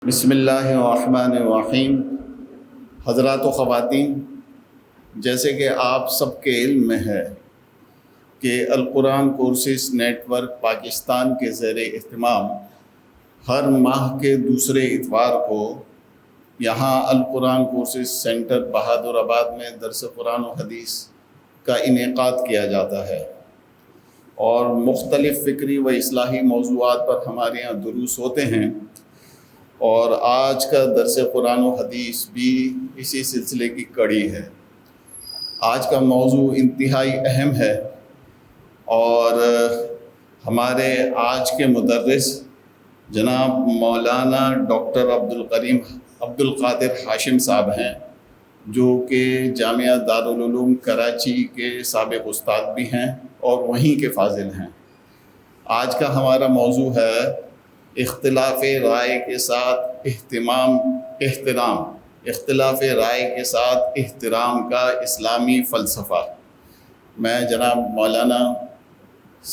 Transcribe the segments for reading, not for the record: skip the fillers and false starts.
بسم اللہ الرحمن الرحیم۔ حضرات و خواتین، جیسے کہ آپ سب کے علم میں ہے کہ القرآن کورسز نیٹ ورک پاکستان کے زیر اہتمام ہر ماہ کے دوسرے اتوار کو یہاں القرآن کورسز سینٹر بہادر آباد میں درس قرآن و حدیث کا انعقاد کیا جاتا ہے اور مختلف فکری و اصلاحی موضوعات پر ہمارے یہاں دروس ہوتے ہیں، اور آج کا درس قرآن و حدیث بھی اسی سلسلے کی کڑی ہے۔ آج کا موضوع انتہائی اہم ہے اور ہمارے آج کے مدرس جناب مولانا ڈاکٹر عبد القادر ہاشم صاحب ہیں، جو کہ جامعہ دارالعلوم کراچی کے سابق استاد بھی ہیں اور وہیں کے فاضل ہیں۔ آج کا ہمارا موضوع ہے اختلاف رائے کے ساتھ احترام، اختلاف رائے کے ساتھ احترام کا اسلامی فلسفہ۔ میں جناب مولانا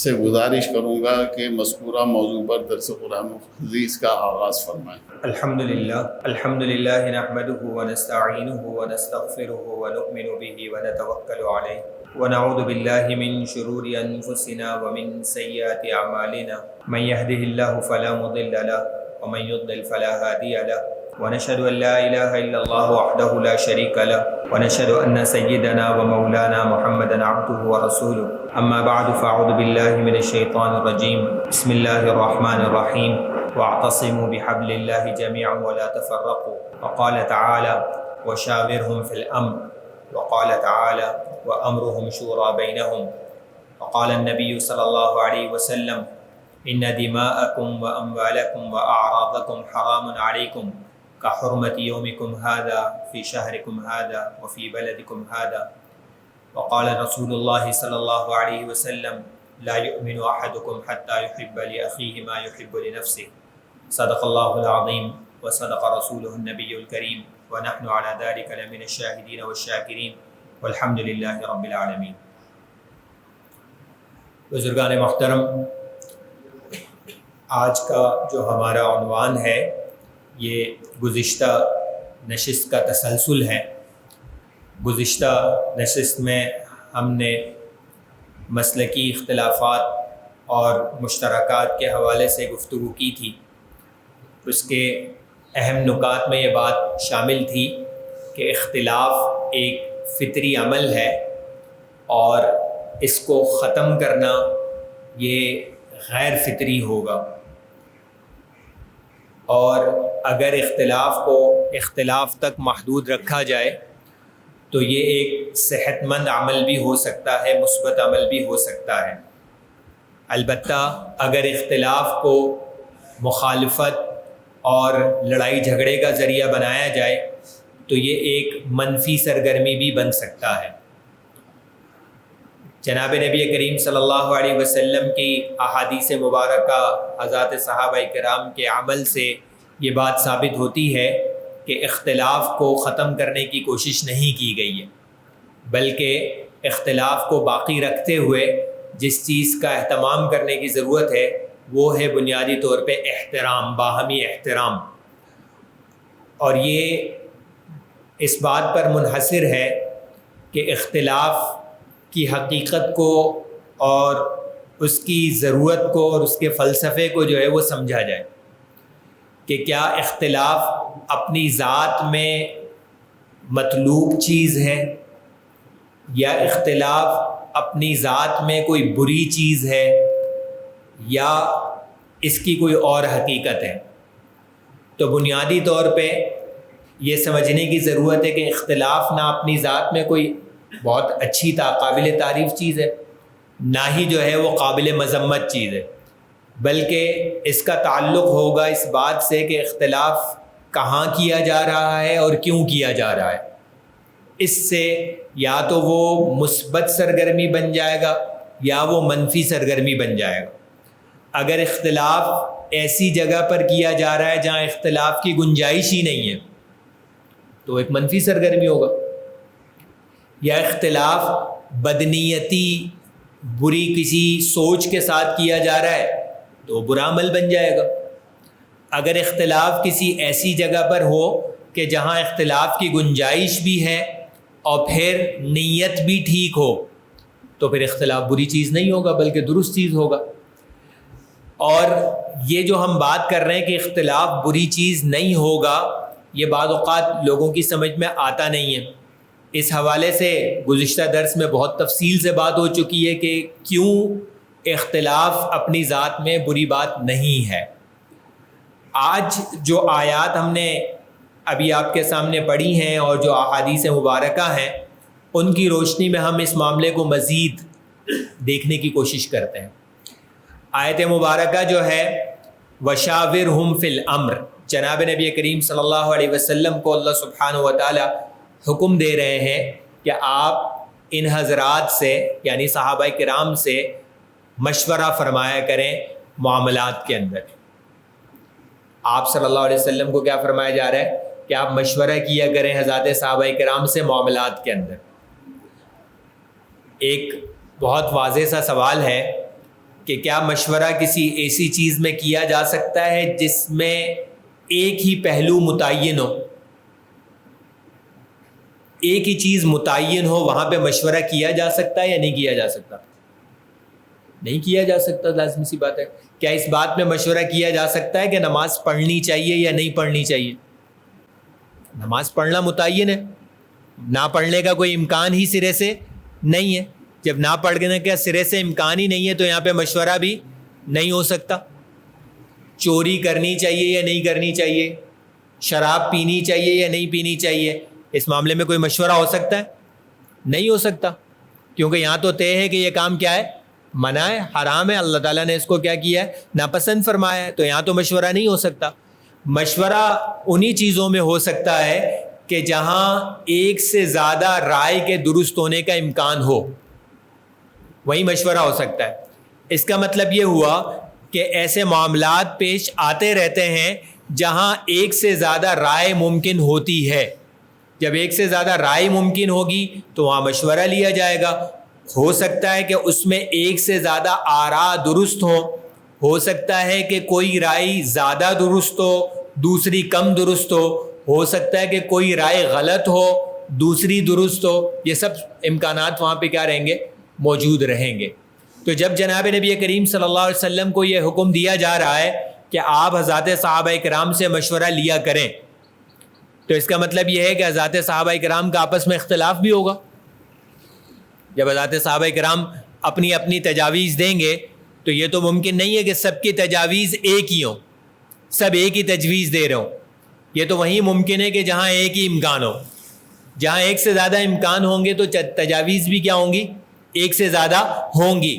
سے گزارش کروں گا کہ مذکورہ موضوع پر درس قرآن و حدیث کا آغاز فرمائیں۔ الحمدللہ نحمده ونستعینه ونستغفره ونؤمن به ونتوکل علیہ ونعوذ باللہ من شرور انفسنا ومن سیئات اعمالنا، من يهده الله فلا مضل له ومن يضلل فلا هادي له، ونشهد ان لا اله الا الله وحده لا شريك له، ونشهد ان سيدنا ومولانا محمدا عبده ورسوله، اما بعد فاعوذ بالله من الشيطان الرجيم، بسم الله الرحمن الرحيم، واعتصموا بحبل الله جميعا ولا تفرقوا، وقال تعالى وشاورهم في الامر، وقال تعالى وامرهم شورى بينهم، وقال النبي صلى الله عليه وسلم ان دماءكم واموالكم واعراضكم حرام عليكم كحرمة يومكم هذا في شهركم هذا وفي بلدكم هذا، وقال رسول الله صلى الله عليه وسلم لا يؤمن احدكم حتى يحب لاخيه ما يحب لنفسه، صدق الله العظيم وصدق رسوله النبي الكريم، ونحن على ذلك لمن الشاهدين والشاكرين والحمد لله رب العالمين۔ بزرگان محترم، آج کا جو ہمارا عنوان ہے یہ گزشتہ نشست کا تسلسل ہے۔ گزشتہ نشست میں ہم نے مسلکی اختلافات اور مشترکات کے حوالے سے گفتگو کی تھی۔ اس کے اہم نکات میں یہ بات شامل تھی کہ اختلاف ایک فطری عمل ہے اور اس کو ختم کرنا یہ غیر فطری ہوگا، اور اگر اختلاف کو اختلاف تک محدود رکھا جائے تو یہ ایک صحت مند عمل بھی ہو سکتا ہے، مثبت عمل بھی ہو سکتا ہے۔ البتہ اگر اختلاف کو مخالفت اور لڑائی جھگڑے کا ذریعہ بنایا جائے تو یہ ایک منفی سرگرمی بھی بن سکتا ہے۔ جناب نبی کریم صلی اللہ علیہ وسلم کی احادیث مبارکہ، حضرات صحابہ کرام کے عمل سے یہ بات ثابت ہوتی ہے کہ اختلاف کو ختم کرنے کی کوشش نہیں کی گئی ہے، بلکہ اختلاف کو باقی رکھتے ہوئے جس چیز کا اہتمام کرنے کی ضرورت ہے وہ ہے بنیادی طور پہ احترام، باہمی احترام، اور یہ اس بات پر منحصر ہے کہ اختلاف کی حقیقت کو اور اس کی ضرورت کو اور اس کے فلسفے کو جو ہے وہ سمجھا جائے کہ کیا اختلاف اپنی ذات میں مطلوب چیز ہے یا اختلاف اپنی ذات میں کوئی بری چیز ہے یا اس کی کوئی اور حقیقت ہے۔ تو بنیادی طور پہ یہ سمجھنے کی ضرورت ہے کہ اختلاف نہ اپنی ذات میں کوئی بہت اچھی قابل تعریف چیز ہے، نہ ہی جو ہے وہ قابل مذمت چیز ہے، بلکہ اس کا تعلق ہوگا اس بات سے کہ اختلاف کہاں کیا جا رہا ہے اور کیوں کیا جا رہا ہے۔ اس سے یا تو وہ مثبت سرگرمی بن جائے گا یا وہ منفی سرگرمی بن جائے گا۔ اگر اختلاف ایسی جگہ پر کیا جا رہا ہے جہاں اختلاف کی گنجائش ہی نہیں ہے تو ایک منفی سرگرمی ہوگا، یا اختلاف بدنیتی بری کسی سوچ کے ساتھ کیا جا رہا ہے تو برا عمل بن جائے گا۔ اگر اختلاف کسی ایسی جگہ پر ہو کہ جہاں اختلاف کی گنجائش بھی ہے اور پھر نیت بھی ٹھیک ہو تو پھر اختلاف بری چیز نہیں ہوگا بلکہ درست چیز ہوگا. اور یہ جو ہم بات کر رہے ہیں کہ اختلاف بری چیز نہیں ہوگا، یہ بعض اوقات لوگوں کی سمجھ میں آتا نہیں ہے. اس حوالے سے گزشتہ درس میں بہت تفصیل سے بات ہو چکی ہے کہ کیوں اختلاف اپنی ذات میں بری بات نہیں ہے. آج جو آیات ہم نے ابھی آپ کے سامنے پڑھی ہیں اور جو احادیث مبارکہ ہیں، ان کی روشنی میں ہم اس معاملے کو مزید دیکھنے کی کوشش کرتے ہیں. آیت مبارکہ جو ہے وشاورہم فی الامر، جناب نبی کریم صلی اللہ علیہ وسلم کو اللہ سبحانہ و تعالی حکم دے رہے ہیں کہ آپ ان حضرات سے یعنی صحابہ کرام سے مشورہ فرمایا کریں معاملات کے اندر. آپ صلی اللہ علیہ وسلم کو کیا فرمایا جا رہا ہے کہ آپ مشورہ کیا کریں حضرات صحابہ کرام سے معاملات کے اندر. ایک بہت واضح سا سوال ہے کہ کیا مشورہ کسی ایسی چیز میں کیا جا سکتا ہے جس میں ایک ہی پہلو متعین ہو، ایک ہی چیز متعین ہو، وہاں پہ مشورہ کیا جا سکتا ہے یا نہیں کیا جا سکتا؟ نہیں کیا جا سکتا، لازمی سی بات ہے. کیا اس بات میں مشورہ کیا جا سکتا ہے کہ نماز پڑھنی چاہیے یا نہیں پڑھنی چاہیے؟ نماز پڑھنا متعین ہے، نہ پڑھنے کا کوئی امکان ہی سرے سے نہیں ہے. جب نہ پڑھنے کا سرے سے امکان ہی نہیں ہے تو یہاں پہ مشورہ بھی نہیں ہو سکتا. چوری کرنی چاہیے یا نہیں کرنی چاہیے، شراب پینی چاہیے یا نہیں پینی چاہیے، اس معاملے میں کوئی مشورہ ہو سکتا ہے؟ نہیں ہو سکتا، کیونکہ یہاں تو طے ہے کہ یہ کام کیا ہے، منع ہے، حرام ہے. اللہ تعالیٰ نے اس کو کیا کیا ہے، ناپسند فرمایا ہے. تو یہاں تو مشورہ نہیں ہو سکتا. مشورہ انہی چیزوں میں ہو سکتا ہے کہ جہاں ایک سے زیادہ رائے کے درست ہونے کا امکان ہو، وہی مشورہ ہو سکتا ہے. اس کا مطلب یہ ہوا کہ ایسے معاملات پیش آتے رہتے ہیں جہاں ایک سے زیادہ رائے ممکن ہوتی ہے. جب ایک سے زیادہ رائے ممکن ہوگی تو وہاں مشورہ لیا جائے گا. ہو سکتا ہے کہ اس میں ایک سے زیادہ آراء درست ہو سکتا ہے کہ کوئی رائے زیادہ درست ہو، دوسری کم درست ہو سکتا ہے کہ کوئی رائے غلط ہو، دوسری درست ہو. یہ سب امکانات وہاں پہ کیا رہیں گے، موجود رہیں گے. تو جب جناب نبی کریم صلی اللہ علیہ وسلم کو یہ حکم دیا جا رہا ہے کہ آپ حضرات صحابہ کرام سے مشورہ لیا کریں، تو اس کا مطلب یہ ہے کہ حضرات صحابہ کرام کا آپس میں اختلاف بھی ہوگا. جب حضرات صحابہ کرام اپنی اپنی تجاویز دیں گے تو یہ تو ممکن نہیں ہے کہ سب کی تجاویز ایک ہی ہوں، سب ایک ہی تجویز دے رہے ہوں. یہ تو وہیں ممکن ہے کہ جہاں ایک ہی امکان ہو. جہاں ایک سے زیادہ امکان ہوں گے تو تجاویز بھی کیا ہوں گی، ایک سے زیادہ ہوں گی.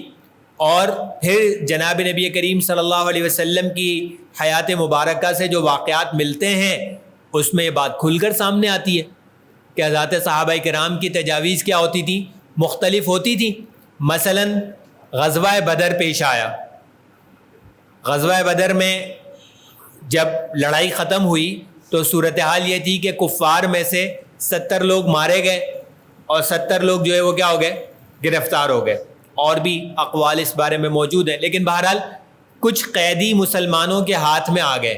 اور پھر جناب نبی کریم صلی اللہ علیہ وسلم کی حیات مبارکہ سے جو واقعات ملتے ہیں اس میں یہ بات کھل کر سامنے آتی ہے کہ حضرات صحابہ کرام کی تجاویز کیا ہوتی تھیں، مختلف ہوتی تھیں. مثلا غزوہ بدر پیش آیا. غزوہ بدر میں جب لڑائی ختم ہوئی تو صورتحال یہ تھی کہ کفار میں سے 70 لوگ مارے گئے اور 70 لوگ جو ہے وہ کیا ہو گئے، گرفتار ہو گئے. اور بھی اقوال اس بارے میں موجود ہیں، لیکن بہرحال کچھ قیدی مسلمانوں کے ہاتھ میں آ گئے.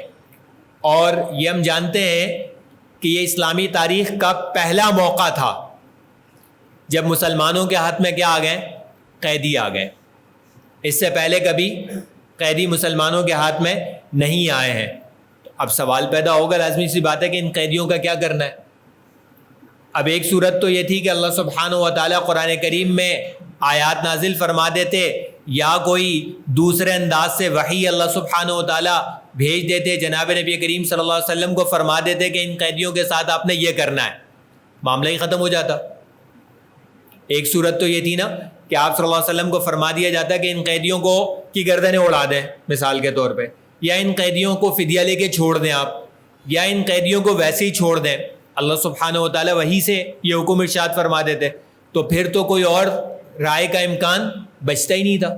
اور یہ ہم جانتے ہیں کہ یہ اسلامی تاریخ کا پہلا موقع تھا جب مسلمانوں کے ہاتھ میں کیا آ گئے، قیدی آ گئے. اس سے پہلے کبھی قیدی مسلمانوں کے ہاتھ میں نہیں آئے ہیں. اب سوال پیدا ہوگا، لازمی سی بات ہے کہ ان قیدیوں کا کیا کرنا ہے. اب ایک صورت تو یہ تھی کہ اللہ سبحانہ و تعالیٰ قرآن کریم میں آیات نازل فرما دیتے، یا کوئی دوسرے انداز سے وحی اللہ سبحانہ و تعالیٰ بھیج دیتے، جناب نبی کریم صلی اللہ علیہ وسلم کو فرما دیتے کہ ان قیدیوں کے ساتھ آپ نے یہ کرنا ہے، معاملہ ہی ختم ہو جاتا. ایک صورت تو یہ تھی نا کہ آپ صلی اللہ علیہ وسلم کو فرما دیا جاتا کہ ان قیدیوں کو کی گردنیں اڑا دیں مثال کے طور پہ، یا ان قیدیوں کو فدیہ لے کے چھوڑ دیں آپ، یا ان قیدیوں کو ویسے ہی چھوڑ دیں. اللہ سبحانہ و تعالیٰ وہی سے یہ حکم ارشاد فرما دیتے تو پھر تو کوئی اور رائے کا امکان بچتا ہی نہیں تھا،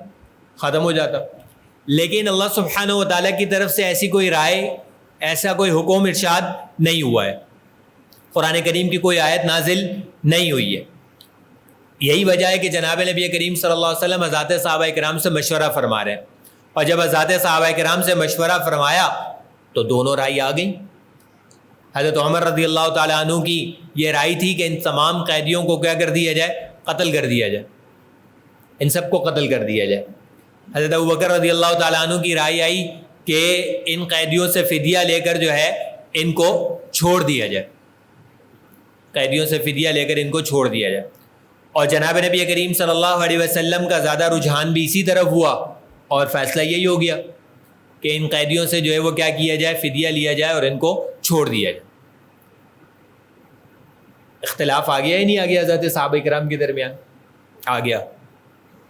ختم ہو جاتا. لیکن اللہ سبحانہ و تعالیٰ کی طرف سے ایسی کوئی رائے، ایسا کوئی حکم ارشاد نہیں ہوا ہے. قرآن کریم کی کوئی آیت نازل نہیں ہوئی ہے. یہی وجہ ہے کہ جناب نبی کریم صلی اللہ علیہ وسلم حضرات صحابہ کرام سے مشورہ فرما رہے ہیں. اور جب حضرات صحابہ کرام سے مشورہ فرمایا تو دونوں رائے آ گئیں. حضرت عمر رضی اللہ تعالیٰ عنہ کی یہ رائے تھی کہ ان تمام قیدیوں کو کیا کر دیا جائے؟ قتل کر دیا جائے، ان سب کو قتل کر دیا جائے. حضرت ابوبکر رضی اللہ تعالیٰ عنہ کی رائے آئی کہ ان قیدیوں سے فدیہ لے کر جو ہے ان کو چھوڑ دیا جائے، قیدیوں سے فدیہ لے کر ان کو چھوڑ دیا جائے. اور جناب نبی کریم صلی اللہ علیہ وسلم کا زیادہ رجحان بھی اسی طرف ہوا اور فیصلہ یہی ہو گیا کہ ان قیدیوں سے جو ہے وہ کیا کیا جائے؟ فدیہ لیا جائے اور ان کو چھوڑ دیا جائے. اختلاف آ گیا ہی نہیں آ گیا حضرت صحابہ کرام کے درمیان؟ آ گیا.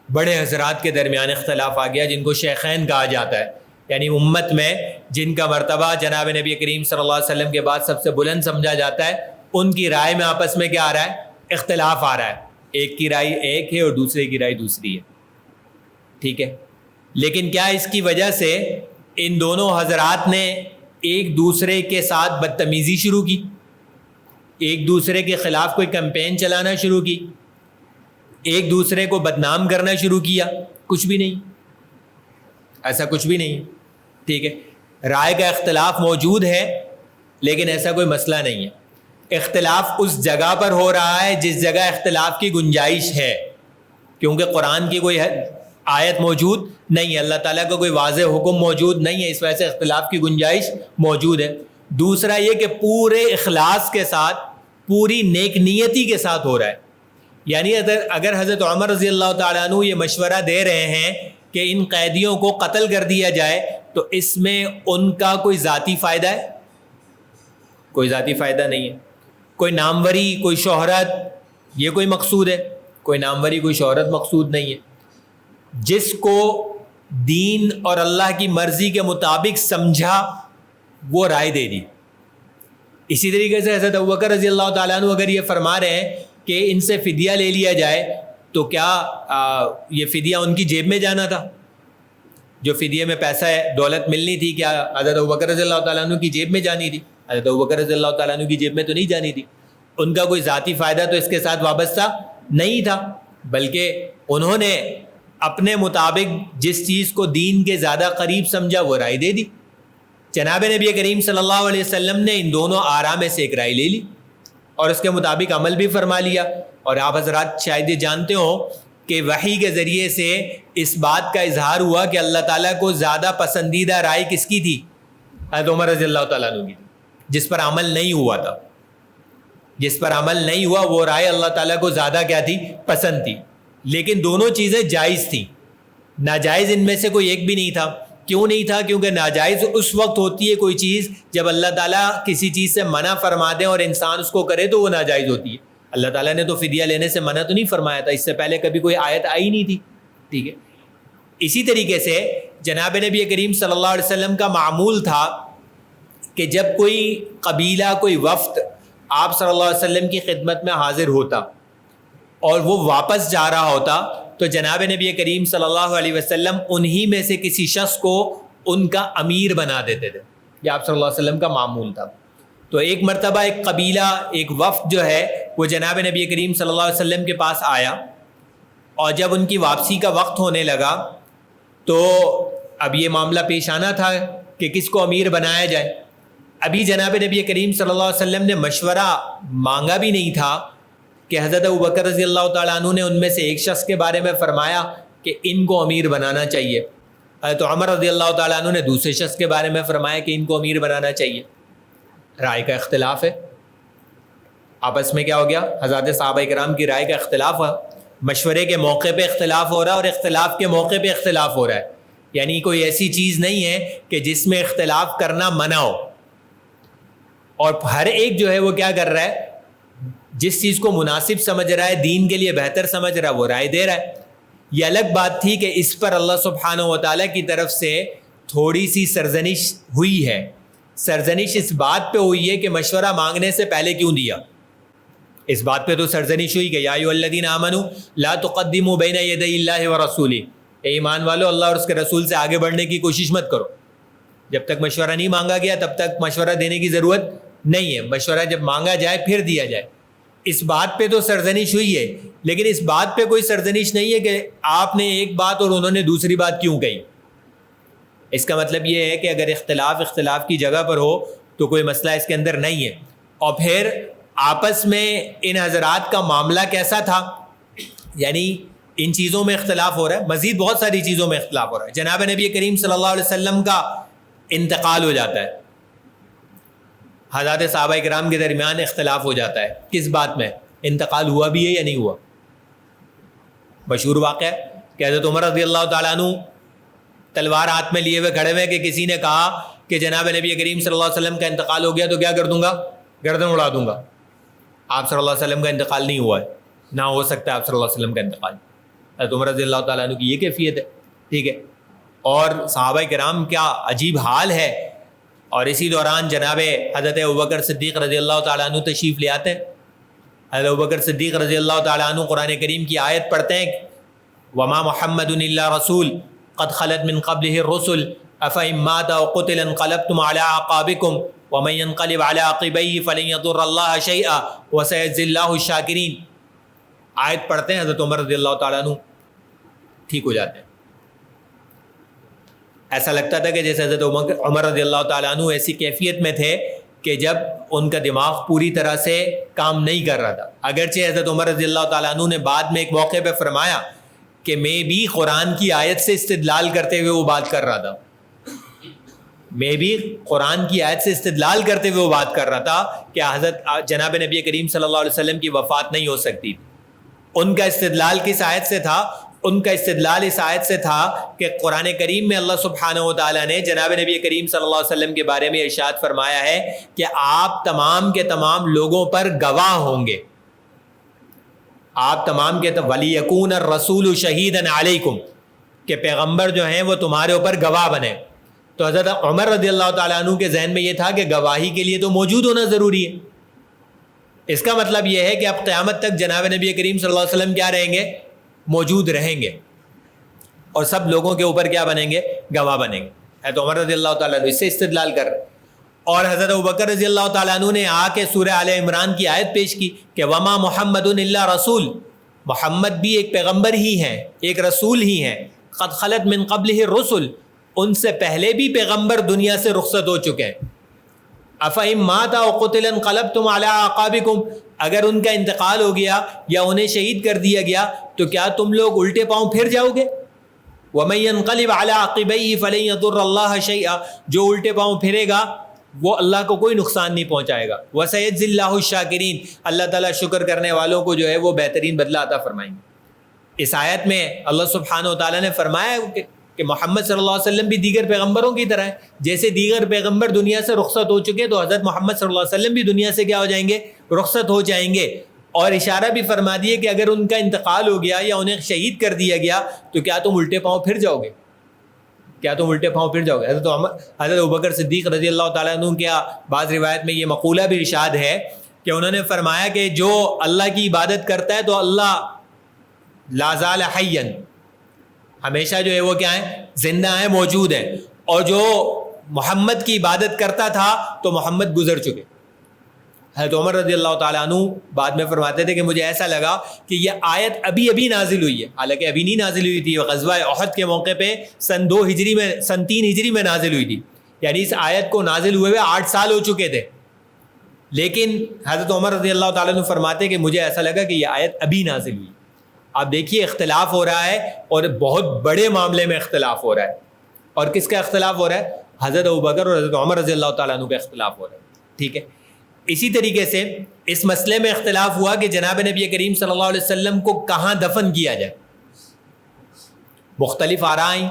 بڑے حضرات کے درمیان اختلاف آ گیا جن کو شیخین کہا جاتا ہے، یعنی امت میں جن کا مرتبہ جناب نبی کریم صلی اللہ علیہ وسلم کے بعد سب سے بلند سمجھا جاتا ہے، ان کی رائے میں آپس میں کیا آ رہا ہے؟ اختلاف آ رہا ہے. ایک کی رائے ایک ہے اور دوسرے کی رائے دوسری ہے. ٹھیک ہے، لیکن کیا اس کی وجہ سے ان دونوں حضرات نے ایک دوسرے کے ساتھ بدتمیزی شروع کی، ایک دوسرے کے خلاف کوئی کیمپین چلانا شروع کی، ایک دوسرے کو بدنام کرنا شروع کیا؟ کچھ بھی نہیں، ایسا کچھ بھی نہیں. ٹھیک ہے، رائے کا اختلاف موجود ہے لیکن ایسا کوئی مسئلہ نہیں ہے. اختلاف اس جگہ پر ہو رہا ہے جس جگہ اختلاف کی گنجائش ہے، کیونکہ قرآن کی کوئی آیت موجود نہیں ہے، اللہ تعالیٰ کا کوئی واضح حکم موجود نہیں ہے، اس وجہ سے اختلاف کی گنجائش موجود ہے. دوسرا یہ کہ پورے اخلاص کے ساتھ، پوری نیک نیتی کے ساتھ ہو رہا ہے. یعنی اگر حضرت عمر رضی اللہ تعالیٰ عنہ یہ مشورہ دے رہے ہیں کہ ان قیدیوں کو قتل کر دیا جائے، تو اس میں ان کا کوئی ذاتی فائدہ ہے؟ کوئی ذاتی فائدہ نہیں ہے. کوئی ناموری، کوئی شہرت، یہ کوئی مقصود ہے؟ کوئی ناموری، کوئی شہرت مقصود نہیں ہے. جس کو دین اور اللہ کی مرضی کے مطابق سمجھا وہ رائے دے دی. اسی طریقے سے حضرت ابوبکر رضی اللہ تعالیٰ عنہ اگر یہ فرما رہے ہیں کہ ان سے فدیہ لے لیا جائے، تو کیا یہ فدیہ ان کی جیب میں جانا تھا؟ جو فدیے میں پیسہ ہے، دولت ملنی تھی، کیا حضرت ابوبکر رضی اللہ تعالیٰ عنہ کی جیب میں جانی تھی؟ حضرت ابوبکر رضی اللہ تعالیٰ عنہ کی جیب میں تو نہیں جانی تھی. ان کا کوئی ذاتی فائدہ تو اس کے ساتھ وابستہ نہیں تھا، بلکہ انہوں نے اپنے مطابق جس چیز کو دین کے زیادہ قریب سمجھا وہ رائے دے دی. جناب نبی کریم صلی اللہ علیہ وسلم نے ان دونوں آراء میں سے ایک رائے لے لی اور اس کے مطابق عمل بھی فرما لیا. اور آپ حضرات شاید یہ جانتے ہوں کہ وحی کے ذریعے سے اس بات کا اظہار ہوا کہ اللہ تعالیٰ کو زیادہ پسندیدہ رائے کس کی تھی؟ حضرت عمر رضی اللہ تعالیٰ عنہ کی تھی. جس پر عمل نہیں ہوا تھا، جس پر عمل نہیں ہوا وہ رائے اللہ تعالیٰ کو زیادہ کیا تھی؟ پسند تھی. لیکن دونوں چیزیں جائز تھیں، ناجائز ان میں سے کوئی ایک بھی نہیں تھا. کیوں نہیں تھا؟ کیونکہ ناجائز اس وقت ہوتی ہے کوئی چیز جب اللہ تعالیٰ کسی چیز سے منع فرما دیں اور انسان اس کو کرے تو وہ ناجائز ہوتی ہے. اللہ تعالیٰ نے تو فدیہ لینے سے منع تو نہیں فرمایا تھا، اس سے پہلے کبھی کوئی آیت آئی نہیں تھی. ٹھیک ہے، اسی طریقے سے جناب نبی کریم صلی اللہ علیہ وسلم کا معمول تھا کہ جب کوئی قبیلہ، کوئی وفد آپ صلی اللہ علیہ وسلم کی خدمت میں حاضر ہوتا اور وہ واپس جا رہا ہوتا تو جناب نبی کریم صلی اللہ علیہ وسلم انہی میں سے کسی شخص کو ان کا امیر بنا دیتے تھے. یہ آپ صلی اللہ علیہ وسلم کا معمول تھا. تو ایک مرتبہ ایک قبیلہ، ایک وفد جو ہے وہ جناب نبی کریم صلی اللہ علیہ وسلم کے پاس آیا، اور جب ان کی واپسی کا وقت ہونے لگا تو اب یہ معاملہ پیش آنا تھا کہ کس کو امیر بنایا جائے. ابھی جناب نبی کریم صلی اللہ علیہ وسلم نے مشورہ مانگا بھی نہیں تھا کہ حضرت ابوبکر رضی اللہ تعالیٰ عنہ نے ان میں سے ایک شخص کے بارے میں فرمایا کہ ان کو امیر بنانا چاہیے. حضرت عمر رضی اللہ تعالیٰ عنہ نے دوسرے شخص کے بارے میں فرمایا کہ ان کو امیر بنانا چاہیے. رائے کا اختلاف ہے، آپس میں کیا ہو گیا؟ حضرات صحابہ کرام کی رائے کا اختلاف ہوا. مشورے کے موقع پہ اختلاف ہو رہا ہے اور اختلاف کے موقع پہ اختلاف ہو رہا ہے. یعنی کوئی ایسی چیز نہیں ہے کہ جس میں اختلاف کرنا منع ہو، اور ہر ایک جو ہے وہ کیا کر رہا ہے؟ جس چیز کو مناسب سمجھ رہا ہے، دین کے لیے بہتر سمجھ رہا ہے، وہ رائے دے رہا ہے. یہ الگ بات تھی کہ اس پر اللہ سبحانہ و تعالیٰ کی طرف سے تھوڑی سی سرزنش ہوئی ہے. سرزنش اس بات پہ ہوئی ہے کہ مشورہ مانگنے سے پہلے کیوں دیا. اس بات پہ تو سرزنش ہوئی کہ یا ایھا الذین آمنوا لا تقدموا بین یدی اللہ ورسولہ، اے ایمان والو اللہ اور اس کے رسول سے آگے بڑھنے کی کوشش مت کرو. جب تک مشورہ نہیں مانگا گیا تب تک مشورہ دینے کی ضرورت نہیں ہے. مشورہ جب مانگا جائے پھر دیا جائے. اس بات پہ تو سرزنش ہوئی ہے، لیکن اس بات پہ کوئی سرزنش نہیں ہے کہ آپ نے ایک بات اور انہوں نے دوسری بات کیوں کہی. اس کا مطلب یہ ہے کہ اگر اختلاف کی جگہ پر ہو تو کوئی مسئلہ اس کے اندر نہیں ہے. اور پھر آپس میں ان حضرات کا معاملہ کیسا تھا؟ یعنی ان چیزوں میں اختلاف ہو رہا ہے، مزید بہت ساری چیزوں میں اختلاف ہو رہا ہے. جناب نبی کریم صلی اللہ علیہ وسلم کا انتقال ہو جاتا ہے، حضرات صحابہ کرام کے درمیان اختلاف ہو جاتا ہے. کس بات میں؟ انتقال ہوا بھی ہے یا نہیں ہوا؟ مشہور واقعہ ہے کہ حضرت عمر رضی اللہ تعالیٰ عنہ تلوار ہاتھ میں لیے ہوئے کھڑے ہوئے کہ کسی نے کہا کہ جناب نبی کریم صلی اللہ علیہ وسلم کا انتقال ہو گیا تو کیا کر دوں گا؟ گردن اڑا دوں گا. آپ صلی اللہ علیہ وسلم کا انتقال نہیں ہوا ہے، نہ ہو سکتا ہے آپ صلی اللہ علیہ وسلم کا انتقال. حضرت عمر رضی اللہ تعالیٰ عنہ کی یہ کیفیت ہے. ٹھیک ہے. اور صحابہ کرام کیا عجیب حال ہے. اور اسی دوران جناب حضرت ابوبکر صدیق رضی اللہ تعالیٰ عنہ تشریف لے آتے ہیں. حضرت ابوبکر صدیق رضی اللہ تعالیٰ عنہ قرآن کریم کی آیت پڑھتے ہیں وما محمد الا رسول قد خلت من قبله الرسل افإن مات أو قتل انقلبتم على أعقابكم ومن ينقلب على عقبيه فلن يضر الله شيئا وسيجزي الله الشاكرين. آیت پڑھتے ہیں حضرت عمر رضی اللہ تعالیٰ عنہ ٹھیک ہو جاتے ہیں. ایسا لگتا تھا کہ جیسے حضرت عمر رضی اللہ تعالیٰ عنہ ایسی کیفیت میں تھے کہ جب ان کا دماغ پوری طرح سے کام نہیں کر رہا تھا. اگرچہ حضرت عمر رضی اللہ تعالیٰ عنہ نے بعد میں ایک موقع پہ فرمایا کہ میں بھی قرآن کی آیت سے استدلال کرتے ہوئے وہ بات کر رہا تھا، میں بھی قرآن کی آیت سے استدلال کرتے ہوئے وہ بات کر رہا تھا کہ حضرت جناب نبی کریم صلی اللہ علیہ وسلم کی وفات نہیں ہو سکتی. ان کا استدلال کس آیت سے تھا؟ ان کا استدلال اس آیت سے تھا کہ قرآن کریم میں اللہ سبحانہ و تعالیٰ نے جناب نبی کریم صلی اللہ علیہ وسلم کے بارے میں ارشاد فرمایا ہے کہ آپ تمام کے تمام لوگوں پر گواہ ہوں گے. آپ تمام کے وَلِيَكُونَ الرَّسُولُ شَهِيدًا عَلَيْكُمْ کہ پیغمبر جو ہیں وہ تمہارے اوپر گواہ بنے. تو حضرت عمر رضی اللہ تعالیٰ عنہ کے ذہن میں یہ تھا کہ گواہی کے لیے تو موجود ہونا ضروری ہے. اس کا مطلب یہ ہے کہ اب قیامت تک جناب نبی کریم صلی اللہ علیہ وسلم کیا رہیں گے؟ موجود رہیں گے اور سب لوگوں کے اوپر کیا بنیں گے؟ گواہ بنیں گے. حضرت عمر رضی اللہ تعالیٰ عنہ اس سے استدلال کر رہے. اور حضرت ابوبکر رضی اللہ تعالیٰ عنہ نے آ کے سورہ آل عمران کی آیت پیش کی کہ وما محمد الا رسول، محمد بھی ایک پیغمبر ہی ہیں، ایک رسول ہی ہیں. قد خلت من قبلہ الرسل، ان سے پہلے بھی پیغمبر دنیا سے رخصت ہو چکے ہیں. افإن مات أو قتل انقلبتم على أعقابكم، اگر ان کا انتقال ہو گیا یا انہیں شہید کر دیا گیا تو کیا تم لوگ الٹے پاؤں پھر جاؤ گے؟ ومن ينقلب على عقبيه فلن يضر الله شيئا، جو الٹے پاؤں پھرے گا وہ اللہ کو کوئی نقصان نہیں پہنچائے گا. وسيجزي الله الشاكرين، اللہ تعالیٰ شکر کرنے والوں کو جو ہے وہ بہترین بدلہ عطا فرمائیں گے. اس آیت میں اللہ سبحانہ و تعالیٰ نے فرمایا کہ محمد صلی اللہ علیہ وسلم بھی دیگر پیغمبروں کی طرح ہیں. جیسے دیگر پیغمبر دنیا سے رخصت ہو چکے تو حضرت محمد صلی اللہ علیہ وسلم بھی دنیا سے کیا ہو جائیں گے؟ رخصت ہو جائیں گے. اور اشارہ بھی فرما دیے کہ اگر ان کا انتقال ہو گیا یا انہیں شہید کر دیا گیا تو کیا تم الٹے پاؤں پھر جاؤ گے؟ کیا تم الٹے پاؤں پھر جاؤ گے؟ حضرت ابوبکر صدیق رضی اللہ تعالیٰ عنہ کیا بعض روایت میں یہ مقولہ بھی ارشاد ہے کہ انہوں نے فرمایا کہ جو اللہ کی عبادت کرتا ہے تو اللہ لا زال حیا، ہمیشہ جو ہے وہ کیا ہے؟ زندہ ہیں، موجود ہیں. اور جو محمد کی عبادت کرتا تھا تو محمد گزر چکے. حضرت عمر رضی اللہ تعالیٰ عنہ بعد میں فرماتے تھے کہ مجھے ایسا لگا کہ یہ آیت ابھی نازل ہوئی ہے، حالانکہ ابھی نہیں نازل ہوئی تھی. غزوہ احد کے موقع پہ سن 3 ہجری میں نازل ہوئی تھی، یعنی اس آیت کو نازل ہوئے 8 سال ہو چکے تھے. لیکن حضرت عمر رضی اللہ تعالیٰ عنہ فرماتے کہ مجھے ایسا لگا کہ یہ آیت ابھی نازل ہوئی. آپ دیکھیے اختلاف ہو رہا ہے اور بہت بڑے معاملے میں اختلاف ہو رہا ہے. اور کس کا اختلاف ہو رہا ہے؟ حضرت ابوبکر اور حضرت عمر رضی اللہ تعالیٰ عنہ کا اختلاف ہو رہا ہے. ٹھیک ہے. اسی طریقے سے اس مسئلے میں اختلاف ہوا کہ جناب نبی کریم صلی اللہ علیہ وسلم کو کہاں دفن کیا جائے. مختلف آراء آئیں.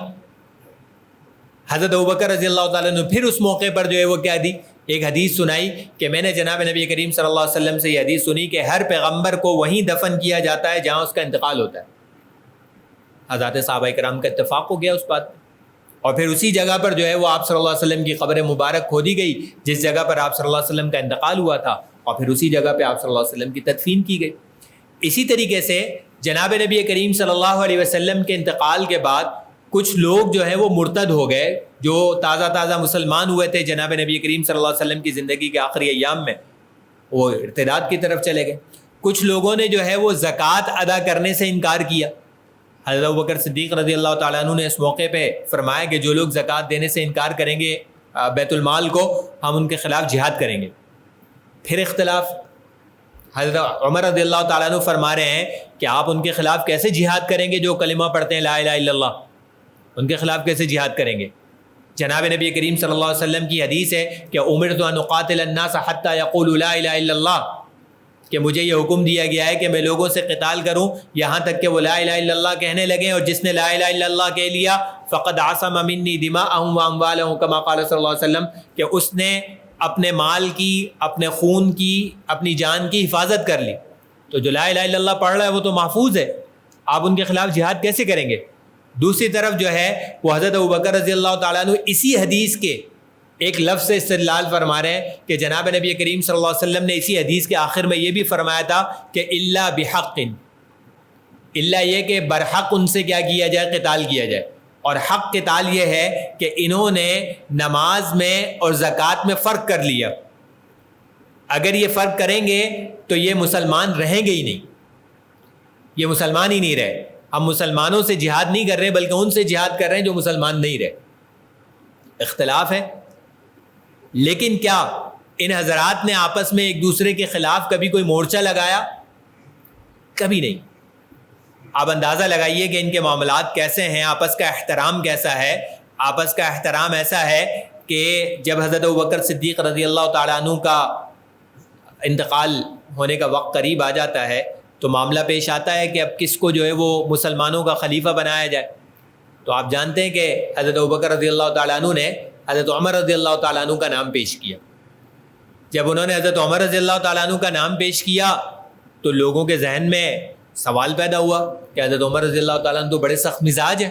حضرت ابوبکر رضی اللہ تعالیٰ عنہ پھر اس موقع پر جو ہے وہ کیا دی؟ ایک حدیث سنائی کہ میں نے جناب نبی کریم صلی اللہ علیہ وسلم سے یہ حدیث سنی کہ ہر پیغمبر کو وہیں دفن کیا جاتا ہے جہاں اس کا انتقال ہوتا ہے. حضرات صحابہ کرام کا اتفاق ہو گیا اس بات. اور پھر اسی جگہ پر جو ہے وہ آپ صلی اللہ علیہ وسلم کی قبر مبارک کھودی گئی جس جگہ پر آپ صلی اللہ علیہ وسلم کا انتقال ہوا تھا، اور پھر اسی جگہ پہ آپ صلی اللہ علیہ وسلم کی تدفین کی گئی. اسی طریقے سے جناب نبی کریم صلی اللہ علیہ وسلم کے انتقال کے بعد کچھ لوگ جو ہیں وہ مرتد ہو گئے، جو تازہ مسلمان ہوئے تھے جناب نبی کریم صلی اللہ علیہ وسلم کی زندگی کے آخری ایام میں، وہ ارتداد کی طرف چلے گئے. کچھ لوگوں نے جو ہے وہ زکوٰۃ ادا کرنے سے انکار کیا. حضرت ابوبکر صدیق رضی اللہ تعالیٰ عنہ نے اس موقع پہ فرمایا کہ جو لوگ زکوٰۃ دینے سے انکار کریں گے بیت المال کو، ہم ان کے خلاف جہاد کریں گے۔ پھر اختلاف، حضرت عمر رضی اللہ تعالیٰ عنہ فرما رہے ہیں کہ آپ ان کے خلاف کیسے جہاد کریں گے جو کلمہ پڑھتے ہیں لا الہ الا اللہ، ان کے خلاف کیسے جہاد کریں گے؟ جناب نبی کریم صلی اللہ علیہ وسلم کی حدیث ہے کہ امرت ان اقاتل الناس حتی یقولوا لا الہ الا اللہ، کہ مجھے یہ حکم دیا گیا ہے کہ میں لوگوں سے قتال کروں یہاں تک کہ وہ لا الہ الا اللہ کہنے لگیں، اور جس نے لا الہ الا اللہ کہہ لیا فقد عصم منی دماءهم واموالهم کما قال صلی اللہ علیہ وسلم، کہ اس نے اپنے مال کی، اپنے خون کی، اپنی جان کی حفاظت کر لی۔ تو جو لا الہ الا اللہ پڑھ رہا ہے وہ تو محفوظ ہے، آپ ان کے خلاف جہاد کیسے کریں گے؟ دوسری طرف جو ہے وہ حضرت ابوبکر رضی اللہ تعالیٰ عنہ اسی حدیث کے ایک لفظ سے استدلال فرما رہے ہیں کہ جناب نبی کریم صلی اللہ علیہ وسلم نے اسی حدیث کے آخر میں یہ بھی فرمایا تھا کہ الا بحق، الا یہ کہ برحق ان سے کیا کیا جائے، قتال کیا جائے۔ اور حق قتال یہ ہے کہ انہوں نے نماز میں اور زکوٰۃ میں فرق کر لیا، اگر یہ فرق کریں گے تو یہ مسلمان رہیں گے ہی نہیں، یہ مسلمان ہی نہیں رہے۔ ہم مسلمانوں سے جہاد نہیں کر رہے بلکہ ان سے جہاد کر رہے ہیں جو مسلمان نہیں رہے۔ اختلاف ہے، لیکن کیا ان حضرات نے آپس میں ایک دوسرے کے خلاف کبھی کوئی مورچہ لگایا؟ کبھی نہیں۔ آپ اندازہ لگائیے کہ ان کے معاملات کیسے ہیں، آپس کا احترام کیسا ہے۔ آپس کا احترام ایسا ہے کہ جب حضرت ابوبکر صدیق رضی اللہ تعالیٰ عنہ کا انتقال ہونے کا وقت قریب آ جاتا ہے تو معاملہ پیش آتا ہے کہ اب کس کو جو ہے وہ مسلمانوں کا خلیفہ بنایا جائے۔ تو آپ جانتے ہیں کہ حضرت ابوبکر رضی اللہ تعالیٰ عنہ نے حضرت عمر رضی اللہ تعالیٰ عنہ کا نام پیش کیا۔ جب انہوں نے حضرت عمر رضی اللہ تعالیٰ عنہ کا نام پیش کیا تو لوگوں کے ذہن میں سوال پیدا ہوا کہ حضرت عمر رضی اللہ تعالیٰ عنہ تو بڑے سخت مزاج ہیں،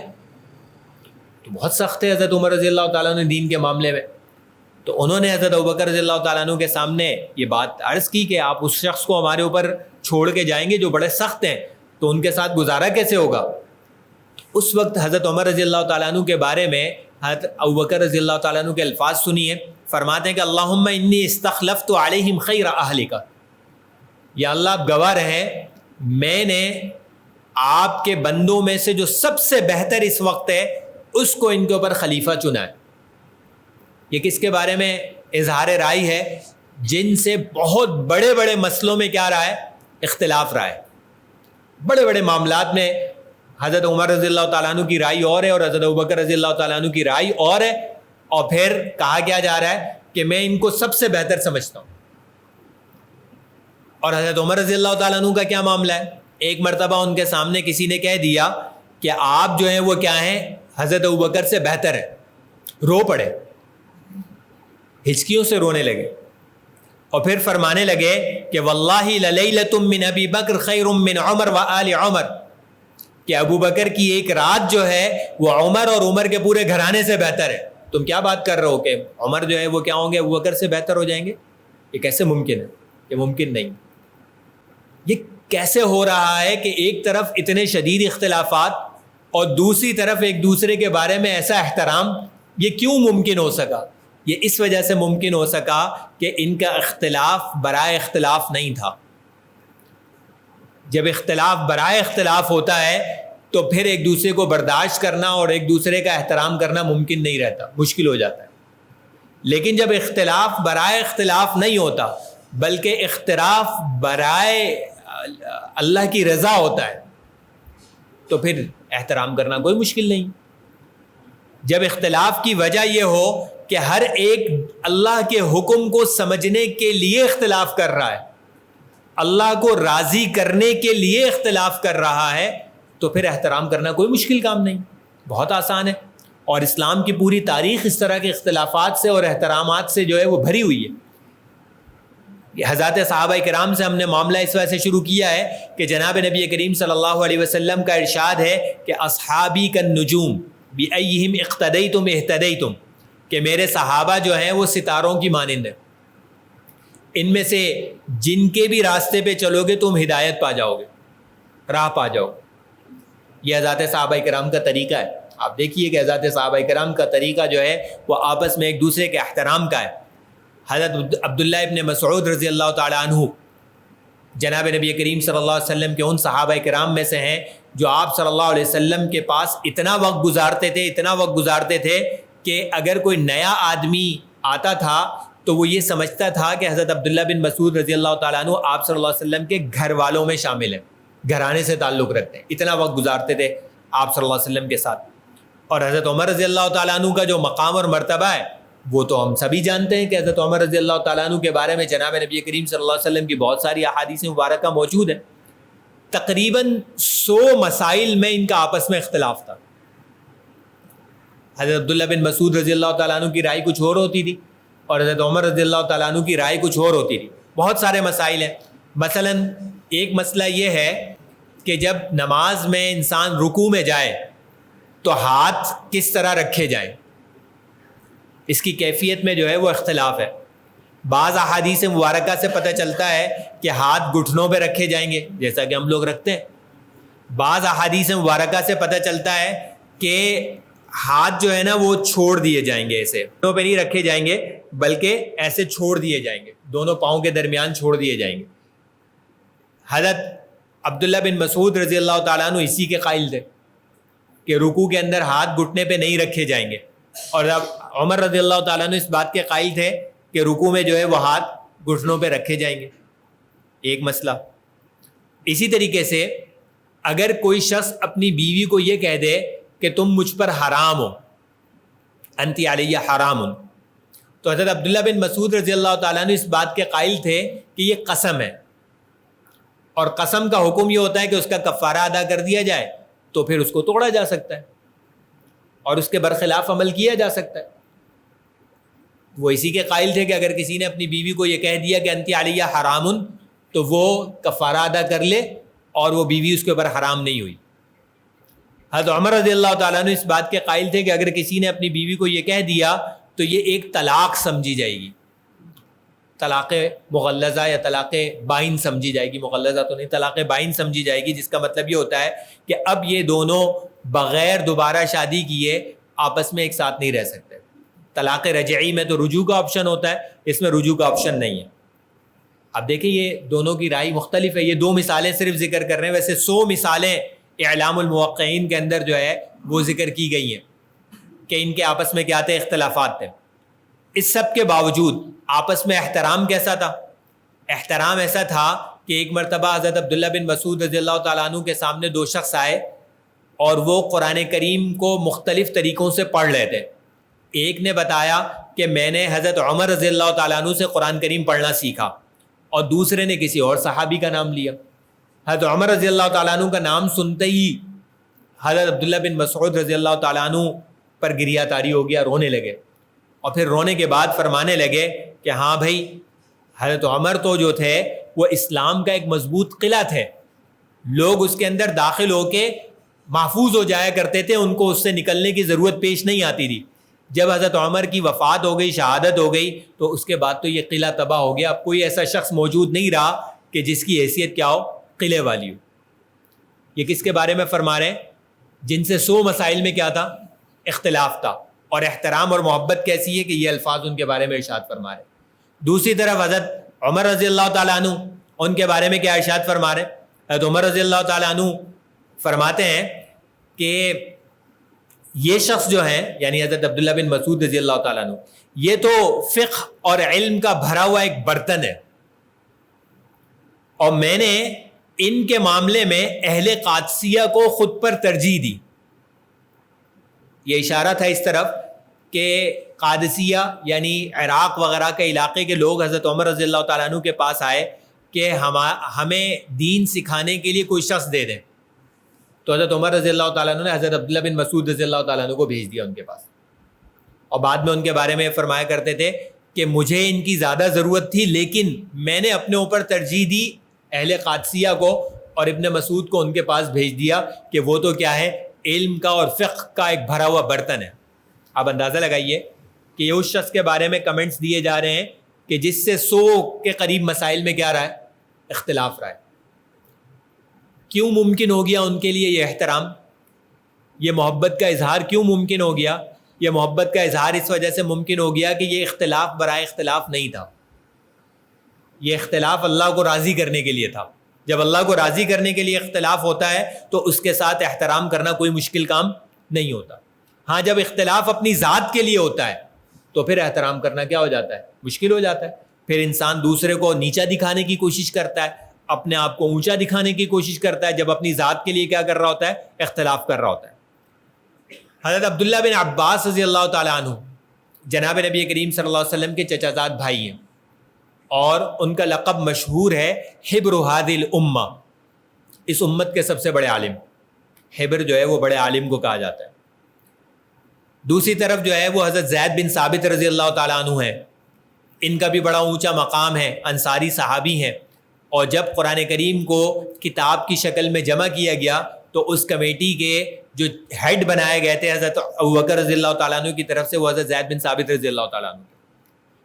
تو بہت سخت ہے حضرت عمر رضی اللہ تعالیٰ عنہ دین کے معاملے میں۔ تو انہوں نے حضرت ابوبکر رضی اللہ تعالیٰ عنہ کے سامنے یہ بات عرض کی کہ آپ اس شخص کو ہمارے اوپر چھوڑ کے جائیں گے جو بڑے سخت ہیں، تو ان کے ساتھ گزارا کیسے ہوگا؟ اس وقت حضرت عمر رضی اللہ تعالیٰ عنہ کے بارے میں حضرت ابوبکر رضی اللہ تعالیٰ عنہ کے الفاظ سنیے، فرماتے ہیں کہ اللہم انی استخلفت علیہم خیر اہلک، یا اللہ آپ گواہ رہیں میں نے آپ کے بندوں میں سے جو سب سے بہتر اس وقت ہے اس کو ان کے اوپر خلیفہ چنا ہے۔ یہ کس کے بارے میں اظہار رائے ہے؟ جن سے بہت بڑے بڑے مسئلوں میں کیا رہا ہے؟ اختلاف رہا ہے۔ بڑے بڑے معاملات میں حضرت عمر رضی اللہ تعالیٰ عنہ کی رائے اور ہے اور حضرت ابوبکر رضی اللہ تعالیٰ عنہ کی رائے اور ہے، اور پھر کہا کیا جا رہا ہے کہ میں ان کو سب سے بہتر سمجھتا ہوں۔ اور حضرت عمر رضی اللہ تعالیٰ عنہ کا کیا معاملہ ہے؟ ایک مرتبہ ان کے سامنے کسی نے کہہ دیا کہ آپ جو ہیں وہ کیا ہیں، حضرت ابوبکر سے بہتر ہے، رو پڑے، ہچکیوں سے رونے لگے، اور پھر فرمانے لگے کہ واللہ للیلۃ من ابی بکر خیر من عمر و آل عمر، کہ ابو بکر کی ایک رات جو ہے وہ عمر اور عمر کے پورے گھرانے سے بہتر ہے۔ تم کیا بات کر رہے ہو کہ عمر جو ہے وہ کیا ہوں گے، ابو بکر سے بہتر ہو جائیں گے؟ یہ کیسے ممکن ہے؟ یہ ممکن نہیں۔ یہ کیسے ہو رہا ہے کہ ایک طرف اتنے شدید اختلافات اور دوسری طرف ایک دوسرے کے بارے میں ایسا احترام؟ یہ کیوں ممکن ہو سکا؟ یہ اس وجہ سے ممکن ہو سکا کہ ان کا اختلاف برائے اختلاف نہیں تھا۔ جب اختلاف برائے اختلاف ہوتا ہے تو پھر ایک دوسرے کو برداشت کرنا اور ایک دوسرے کا احترام کرنا ممکن نہیں رہتا، مشکل ہو جاتا ہے۔ لیکن جب اختلاف برائے اختلاف نہیں ہوتا بلکہ اختلاف برائے اللہ کی رضا ہوتا ہے تو پھر احترام کرنا کوئی مشکل نہیں۔ جب اختلاف کی وجہ یہ ہو کہ ہر ایک اللہ کے حکم کو سمجھنے کے لیے اختلاف کر رہا ہے، اللہ کو راضی کرنے کے لیے اختلاف کر رہا ہے، تو پھر احترام کرنا کوئی مشکل کام نہیں، بہت آسان ہے۔ اور اسلام کی پوری تاریخ اس طرح کے اختلافات سے اور احترامات سے جو ہے وہ بھری ہوئی ہے۔ حضرات صحابہ کرام سے ہم نے معاملہ اس وجہ سے شروع کیا ہے کہ جناب نبی کریم صلی اللہ علیہ وسلم کا ارشاد ہے کہ اصحابی کالنجوم بأیہم اقتدیتم اہتدیتم، کہ میرے صحابہ جو ہیں وہ ستاروں کی مانند ہیں، ان میں سے جن کے بھی راستے پہ چلو گے تم ہدایت پا جاؤ گے، راہ پا جاؤ۔ یہ حضرات صحابہ کرام کا طریقہ ہے۔ آپ دیکھیے کہ حضرات صحابہ کرام کا طریقہ جو ہے وہ آپس میں ایک دوسرے کے احترام کا ہے۔ حضرت عبداللہ ابن مسعود رضی اللہ تعالیٰ عنہ جناب نبی کریم صلی اللہ علیہ وسلم کے ان صحابہ کرام میں سے ہیں جو آپ صلی اللہ علیہ وسلم کے پاس اتنا وقت گزارتے تھے کہ اگر کوئی نیا آدمی آتا تھا تو وہ یہ سمجھتا تھا کہ حضرت عبداللہ بن مسعود رضی اللہ تعالیٰ عنہ آپ صلی اللہ علیہ وسلم کے گھر والوں میں شامل ہیں، گھرانے سے تعلق رکھتے ہیں، اتنا وقت گزارتے تھے آپ صلی اللہ علیہ وسلم کے ساتھ. اور حضرت عمر رضی اللہ تعالیٰ عنہ کا جو مقام اور مرتبہ ہے وہ تو ہم سبھی جانتے ہیں کہ حضرت عمر رضی اللہ تعالیٰ عنہ کے بارے میں جناب نبی کریم صلی اللہ علیہ وسلم کی بہت ساری احادیث مبارکہ موجود ہیں. تقریباً 100 مسائل میں ان کا آپس میں اختلاف تھا. حضرت عبداللہ بن مسعود رضی اللہ تعالیٰ عنہ کی رائے کچھ اور ہوتی تھی اور حضرت عمر رضی اللہ تعالیٰ عنہ کی رائے کچھ اور ہوتی تھی. بہت سارے مسائل ہیں. مثلا ایک مسئلہ یہ ہے کہ جب نماز میں انسان رکوع میں جائے تو ہاتھ کس طرح رکھے جائیں، اس کی کیفیت میں جو ہے وہ اختلاف ہے. بعض احادیث مبارکہ سے پتہ چلتا ہے کہ ہاتھ گھٹنوں پہ رکھے جائیں گے جیسا کہ ہم لوگ رکھتے ہیں. بعض احادیث مبارکہ سے پتہ چلتا ہے کہ ہاتھ جو ہے نا وہ چھوڑ دیے جائیں گے، ایسے گھٹنوں پہ نہیں رکھے جائیں گے بلکہ ایسے چھوڑ دیے جائیں گے، دونوں پاؤں کے درمیان چھوڑ دیے جائیں گے. حضرت عبداللہ بن مسعود رضی اللہ تعالیٰ عنہ اسی کے قائل تھے کہ رکوع کے اندر ہاتھ گھٹنے پہ نہیں رکھے جائیں گے، اور عمر رضی اللہ تعالیٰ عنہ اس بات کے قائل تھے کہ رکوع میں جو ہے وہ ہاتھ گھٹنوں پہ رکھے جائیں گے. ایک مسئلہ. اسی طریقے سے اگر کوئی شخص اپنی بیوی کو یہ کہہ دے کہ تم مجھ پر حرام ہو، انتی علیہ حرام، تو حضرت عبداللہ بن مسعود رضی اللہ تعالیٰ عنہ اس بات کے قائل تھے کہ یہ قسم ہے، اور قسم کا حکم یہ ہوتا ہے کہ اس کا کفارہ ادا کر دیا جائے تو پھر اس کو توڑا جا سکتا ہے اور اس کے برخلاف عمل کیا جا سکتا ہے. وہ اسی کے قائل تھے کہ اگر کسی نے اپنی بیوی کو یہ کہہ دیا کہ انتی علیہ حرام تو وہ کفارہ ادا کر لے اور وہ بیوی اس کے اوپر حرام نہیں ہوئی. حضرت عمر رضی اللہ تعالیٰ عنہ اس بات کے قائل تھے کہ اگر کسی نے اپنی بیوی کو یہ کہہ دیا تو یہ ایک طلاق سمجھی جائے گی، طلاق مغلظہ یا طلاق بائن سمجھی جائے گی. مغلظہ تو نہیں، طلاق بائن سمجھی جائے گی، جس کا مطلب یہ ہوتا ہے کہ اب یہ دونوں بغیر دوبارہ شادی کیے آپس میں ایک ساتھ نہیں رہ سکتے. طلاق رجعی میں تو رجوع کا آپشن ہوتا ہے، اس میں رجوع کا آپشن نہیں ہے. اب دیکھیں یہ دونوں کی رائے مختلف ہے. یہ 2 مثالیں صرف ذکر کر رہے ہیں، ویسے 100 مثالیں اعلام الموقعین کے اندر جو ہے وہ ذکر کی گئی ہیں کہ ان کے آپس میں کیا تھے، اختلافات تھے. اس سب کے باوجود آپس میں احترام کیسا تھا؟ احترام ایسا تھا کہ ایک مرتبہ حضرت عبداللہ بن مسعود رضی اللہ تعالیٰ عنہ کے سامنے 2 شخص آئے اور وہ قرآن کریم کو مختلف طریقوں سے پڑھ رہے تھے. ایک نے بتایا کہ میں نے حضرت عمر رضی اللہ تعالیٰ عنہ سے قرآن کریم پڑھنا سیکھا، اور دوسرے نے کسی اور صحابی کا نام لیا. حضرت عمر رضی اللہ تعالیٰ عنہ کا نام سنتے ہی حضرت عبداللہ بن مسعود رضی اللہ تعالیٰ عنہ پر گریہ طاری ہو گیا، رونے لگے. اور پھر رونے کے بعد فرمانے لگے کہ ہاں بھائی، حضرت عمر تو جو تھے وہ اسلام کا ایک مضبوط قلعہ تھے، لوگ اس کے اندر داخل ہو کے محفوظ ہو جایا کرتے تھے، ان کو اس سے نکلنے کی ضرورت پیش نہیں آتی تھی. جب حضرت عمر کی وفات ہو گئی، شہادت ہو گئی، تو اس کے بعد تو یہ قلعہ تباہ ہو گیا. اب کوئی ایسا شخص موجود نہیں رہا کہ جس کی حیثیت کیا ہو، قلعے والی ہو. یہ کس کے بارے میں فرما رہے ہیں؟ جن سے 100 مسائل میں کیا تھا، اختلاف تھا. اور احترام اور محبت کیسی ہے کہ یہ الفاظ ان کے بارے میں ارشاد فرما رہے. دوسری طرف حضرت عمر رضی اللہ تعالیٰ عنہ، ان کے بارے میں کیا ارشاد فرما رہے؟ حضرت عمر رضی اللہ تعالیٰ عنہ فرماتے ہیں کہ یہ شخص جو ہیں، یعنی حضرت عبداللہ بن مسعود رضی اللہ تعالیٰ عنہ، یہ تو فقہ اور علم کا بھرا ہوا ایک برتن ہے، اور میں نے ان کے معاملے میں اہل قادسیہ کو خود پر ترجیح دی. یہ اشارہ تھا اس طرف کہ قادسیہ یعنی عراق وغیرہ کے علاقے کے لوگ حضرت عمر رضی اللہ تعالیٰ عنہ کے پاس آئے کہ ہمیں دین سکھانے کے لیے کوئی شخص دے دیں. تو حضرت عمر رضی اللہ تعالیٰ عنہ نے حضرت عبداللہ بن مسعود رضی اللہ تعالیٰ عنہ کو بھیج دیا ان کے پاس. اور بعد میں ان کے بارے میں فرمایا کرتے تھے کہ مجھے ان کی زیادہ ضرورت تھی، لیکن میں نے اپنے اوپر ترجیح دی اہل قادسیہ کو، اور ابن مسعود کو ان کے پاس بھیج دیا کہ وہ تو کیا ہے، علم کا اور فقہ کا ایک بھرا ہوا برتن ہے. آپ اندازہ لگائیے کہ یہ اس شخص کے بارے میں کمنٹس دیے جا رہے ہیں کہ جس سے 100 کے قریب مسائل میں کیا رہا ہے، اختلاف رہا ہے. کیوں ممکن ہو گیا ان کے لیے یہ احترام، یہ محبت کا اظہار کیوں ممکن ہو گیا؟ یہ محبت کا اظہار اس وجہ سے ممکن ہو گیا کہ یہ اختلاف برائے اختلاف نہیں تھا. یہ اختلاف اللہ کو راضی کرنے کے لیے تھا. جب اللہ کو راضی کرنے کے لیے اختلاف ہوتا ہے تو اس کے ساتھ احترام کرنا کوئی مشکل کام نہیں ہوتا. ہاں جب اختلاف اپنی ذات کے لیے ہوتا ہے تو پھر احترام کرنا کیا ہو جاتا ہے؟ مشکل ہو جاتا ہے. پھر انسان دوسرے کو نیچا دکھانے کی کوشش کرتا ہے, اپنے آپ کو اونچا دکھانے کی کوشش کرتا ہے, جب اپنی ذات کے لیے کیا کر رہا ہوتا ہے؟ اختلاف کر رہا ہوتا ہے. حضرت عبداللہ بن عباس رضی اللہ تعالیٰ عنہ جناب نبی کریم صلی اللہ علیہ وسلم کے چچا زاد بھائی ہیں, اور ان کا لقب مشہور ہے حبر هذه الامہ, اس امت کے سب سے بڑے عالم. حبر جو ہے وہ بڑے عالم کو کہا جاتا ہے. دوسری طرف جو ہے وہ حضرت زید بن ثابت رضی اللہ تعالیٰ عنہ ہیں, ان کا بھی بڑا اونچا مقام ہے, انصاری صحابی ہیں. اور جب قرآن کریم کو کتاب کی شکل میں جمع کیا گیا تو اس کمیٹی کے جو ہیڈ بنائے گئے تھے حضرت ابوبکر رضی اللہ تعالیٰ عنہ کی طرف سے, وہ حضرت زید بن ثابت رضی اللہ تعالیٰ عنہ.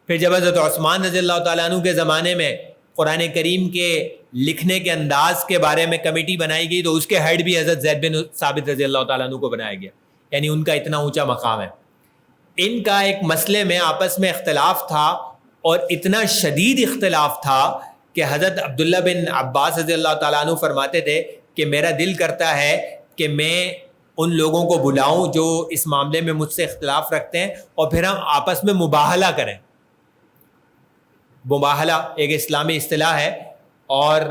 پھر جب حضرت عثمان رضی اللہ تعالیٰ عنہ کے زمانے میں قرآن کریم کے لکھنے کے انداز کے بارے میں کمیٹی بنائی گئی تو اس کے ہیڈ بھی حضرت زید بن ثابت رضی اللہ تعالیٰ عنہ کو بنایا گیا. یعنی ان کا اتنا اونچا مقام ہے. ان کا ایک مسئلے میں آپس میں اختلاف تھا, اور اتنا شدید اختلاف تھا کہ حضرت عبداللہ بن عباس رضی اللہ تعالیٰ عنہ فرماتے تھے کہ میرا دل کرتا ہے کہ میں ان لوگوں کو بلاؤں جو اس معاملے میں مجھ سے اختلاف رکھتے ہیں, اور پھر ہم آپس میں مباہلہ کریں. مباہلہ ایک اسلامی اصطلاح ہے, اور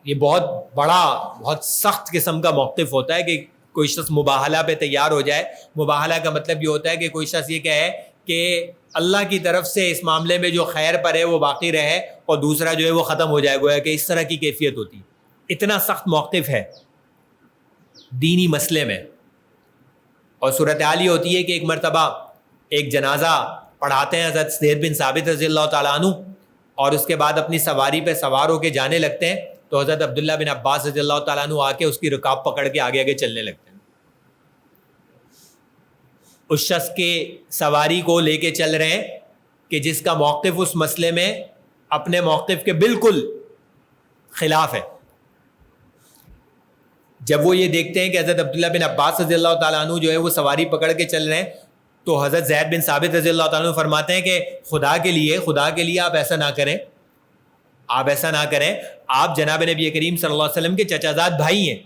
یہ بہت بڑا, بہت سخت قسم کا موقف ہوتا ہے کہ کوئی شخص مباہلہ پہ تیار ہو جائے. مباہلہ کا مطلب یہ ہوتا ہے کہ کوئی شخص یہ کہے کہ اللہ کی طرف سے اس معاملے میں جو خیر پر ہے وہ باقی رہے, اور دوسرا جو ہے وہ ختم ہو جائے. گویا کہ اس طرح کی کیفیت ہوتی ہے. اتنا سخت موقف ہے دینی مسئلے میں. اور صورتحال یہ ہوتی ہے کہ ایک مرتبہ ایک جنازہ پڑھاتے ہیں حضرت زید بن ثابت رضی اللہ تعالیٰ عنہ, اور اس کے بعد اپنی سواری پہ سوار ہو کے جانے لگتے ہیں تو حضرت عبداللہ بن عباس رضی اللہ تعالیٰ عنہ آ کے اس کی رکاب پکڑ کے آگے آگے چلنے لگتے ہیں. اس شخص کے سواری کو لے کے چل رہے ہیں کہ جس کا موقف اس مسئلے میں اپنے موقف کے بالکل خلاف ہے. جب وہ یہ دیکھتے ہیں کہ حضرت عبداللہ بن عباس رضی اللہ تعالیٰ عنہ جو ہے وہ سواری پکڑ کے چل رہے ہیں, تو حضرت زید بن ثابت رضی اللہ تعالیٰ عنہ فرماتے ہیں کہ خدا کے لیے آپ ایسا نہ کریں, آپ ایسا نہ کریں. آپ جناب نبی کریم صلی اللہ علیہ وسلم کے چچا زاد بھائی ہیں,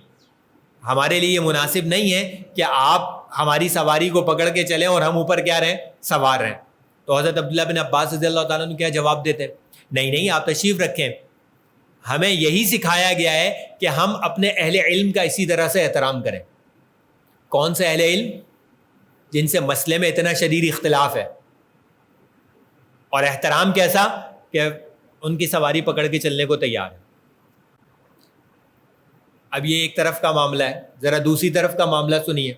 ہمارے لیے یہ مناسب نہیں ہے کہ آپ ہماری سواری کو پکڑ کے چلیں اور ہم اوپر کیا رہیں, سوار رہیں. تو حضرت عبداللہ بن عباس رضی اللہ تعالیٰ عنہ کیا جواب دیتے ہیں؟ نہیں, آپ تشریف رکھیں, ہمیں یہی سکھایا گیا ہے کہ ہم اپنے اہل علم کا اسی طرح سے احترام کریں. کون سے اہل علم؟ جن سے مسئلے میں اتنا شدید اختلاف ہے. اور احترام کیسا کہ ان کی سواری پکڑ کے چلنے کو تیار ہے. اب یہ ایک طرف کا معاملہ ہے, ذرا دوسری طرف کا معاملہ سنیے.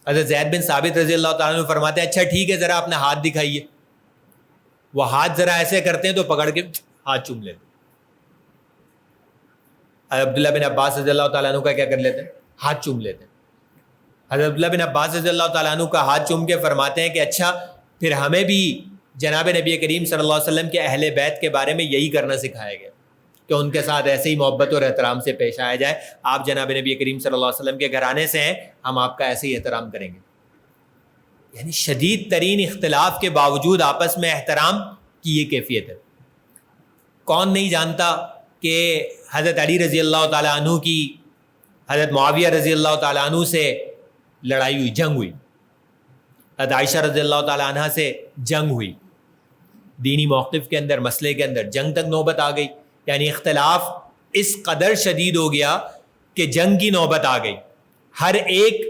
حضرت زید بن ثابت رضی اللہ تعالیٰ عنہ فرماتے ہیں اچھا ٹھیک ہے, ذرا اپنا ہاتھ دکھائیے. وہ ہاتھ ذرا ایسے کرتے ہیں تو پکڑ کے ہاتھ چوم لیتے. عبداللہ بن عباس رضی اللہ تعالیٰ عنہ کا کیا کر لیتے ہیں؟ ہاتھ چوم لیتے ہیں. حضرت عبداللہ بن عباس رضی اللہ تعالیٰ عنہ کا ہاتھ چوم کے فرماتے ہیں کہ اچھا پھر ہمیں بھی جناب نبی کریم صلی اللہ علیہ وسلم کے اہل بیت کے بارے میں یہی کرنا سکھایا گیا کہ ان کے ساتھ ایسے ہی محبت اور احترام سے پیش آیا جائے. آپ جناب نبی کریم صلی اللہ علیہ وسلم کے گھرانے سے ہیں, ہم آپ کا ایسے ہی احترام کریں گے. یعنی شدید ترین اختلاف کے باوجود آپس میں احترام کی یہ کیفیت ہے. کون نہیں جانتا کہ حضرت علی رضی اللہ تعالیٰ عنہ کی حضرت معاویہ رضی اللہ تعالیٰ عنہ سے لڑائی ہوئی, جنگ ہوئی. حضرت عائشہ رضی اللہ تعالیٰ عنہ سے جنگ ہوئی. دینی موقف کے اندر, مسئلے کے اندر جنگ تک نوبت آ گئی. یعنی اختلاف اس قدر شدید ہو گیا کہ جنگ کی نوبت آ گئی. ہر ایک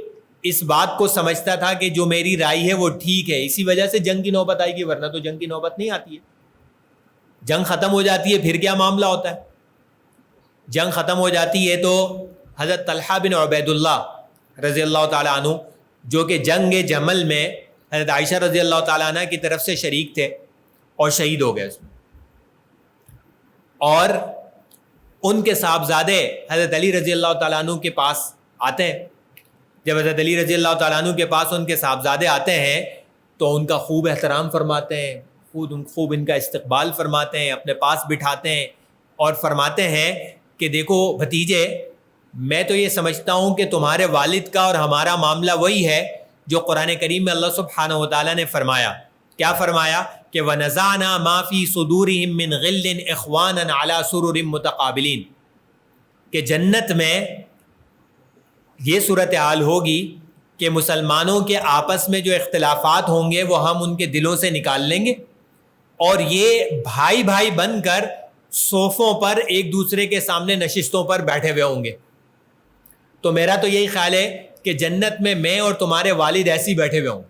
اس بات کو سمجھتا تھا کہ جو میری رائے ہے وہ ٹھیک ہے, اسی وجہ سے جنگ کی نوبت آئے گی, ورنہ تو جنگ کی نوبت نہیں آتی ہے. جنگ ختم ہو جاتی ہے پھر کیا معاملہ ہوتا ہے؟ جنگ ختم ہو جاتی ہے تو حضرت طلحہ بن عبید اللہ رضی اللہ تعالیٰ عنہ جو کہ جنگ جمل میں حضرت عائشہ رضی اللہ تعالیٰ عنہ کی طرف سے شریک تھے اور شہید ہو گئے اس میں. اور ان کے صاحبزادے حضرت علی رضی اللہ تعالیٰ عنہ کے پاس آتے ہیں. جب حضرت علی رضی اللہ تعالیٰ عنہ کے پاس ان کے صاحبزادے آتے ہیں تو ان کا خوب احترام فرماتے ہیں, خوب ان کا استقبال فرماتے ہیں, اپنے پاس بٹھاتے ہیں اور فرماتے ہیں کہ دیکھو بھتیجے, میں تو یہ سمجھتا ہوں کہ تمہارے والد کا اور ہمارا معاملہ وہی ہے جو قرآن کریم میں اللہ سبحانہ و تعالیٰ نے فرمایا کیا فرمایا کہ وَنَزَعْنَا مَا فِي صُدُورِهِم مِّن غِلٍّ إِخْوَانًا عَلَى سُرُرٍ مُتَقَابِلِينَ کہ جنت میں یہ صورتحال ہوگی کہ مسلمانوں کے آپس میں جو اختلافات ہوں گے وہ ہم ان کے دلوں سے نکال لیں گے اور یہ بھائی بھائی بن کر صوفوں پر ایک دوسرے کے سامنے نشستوں پر بیٹھے ہوئے ہوں گے. تو میرا تو یہی خیال ہے کہ جنت میں اور تمہارے والد ایسے ہی بیٹھے ہوئے ہوں.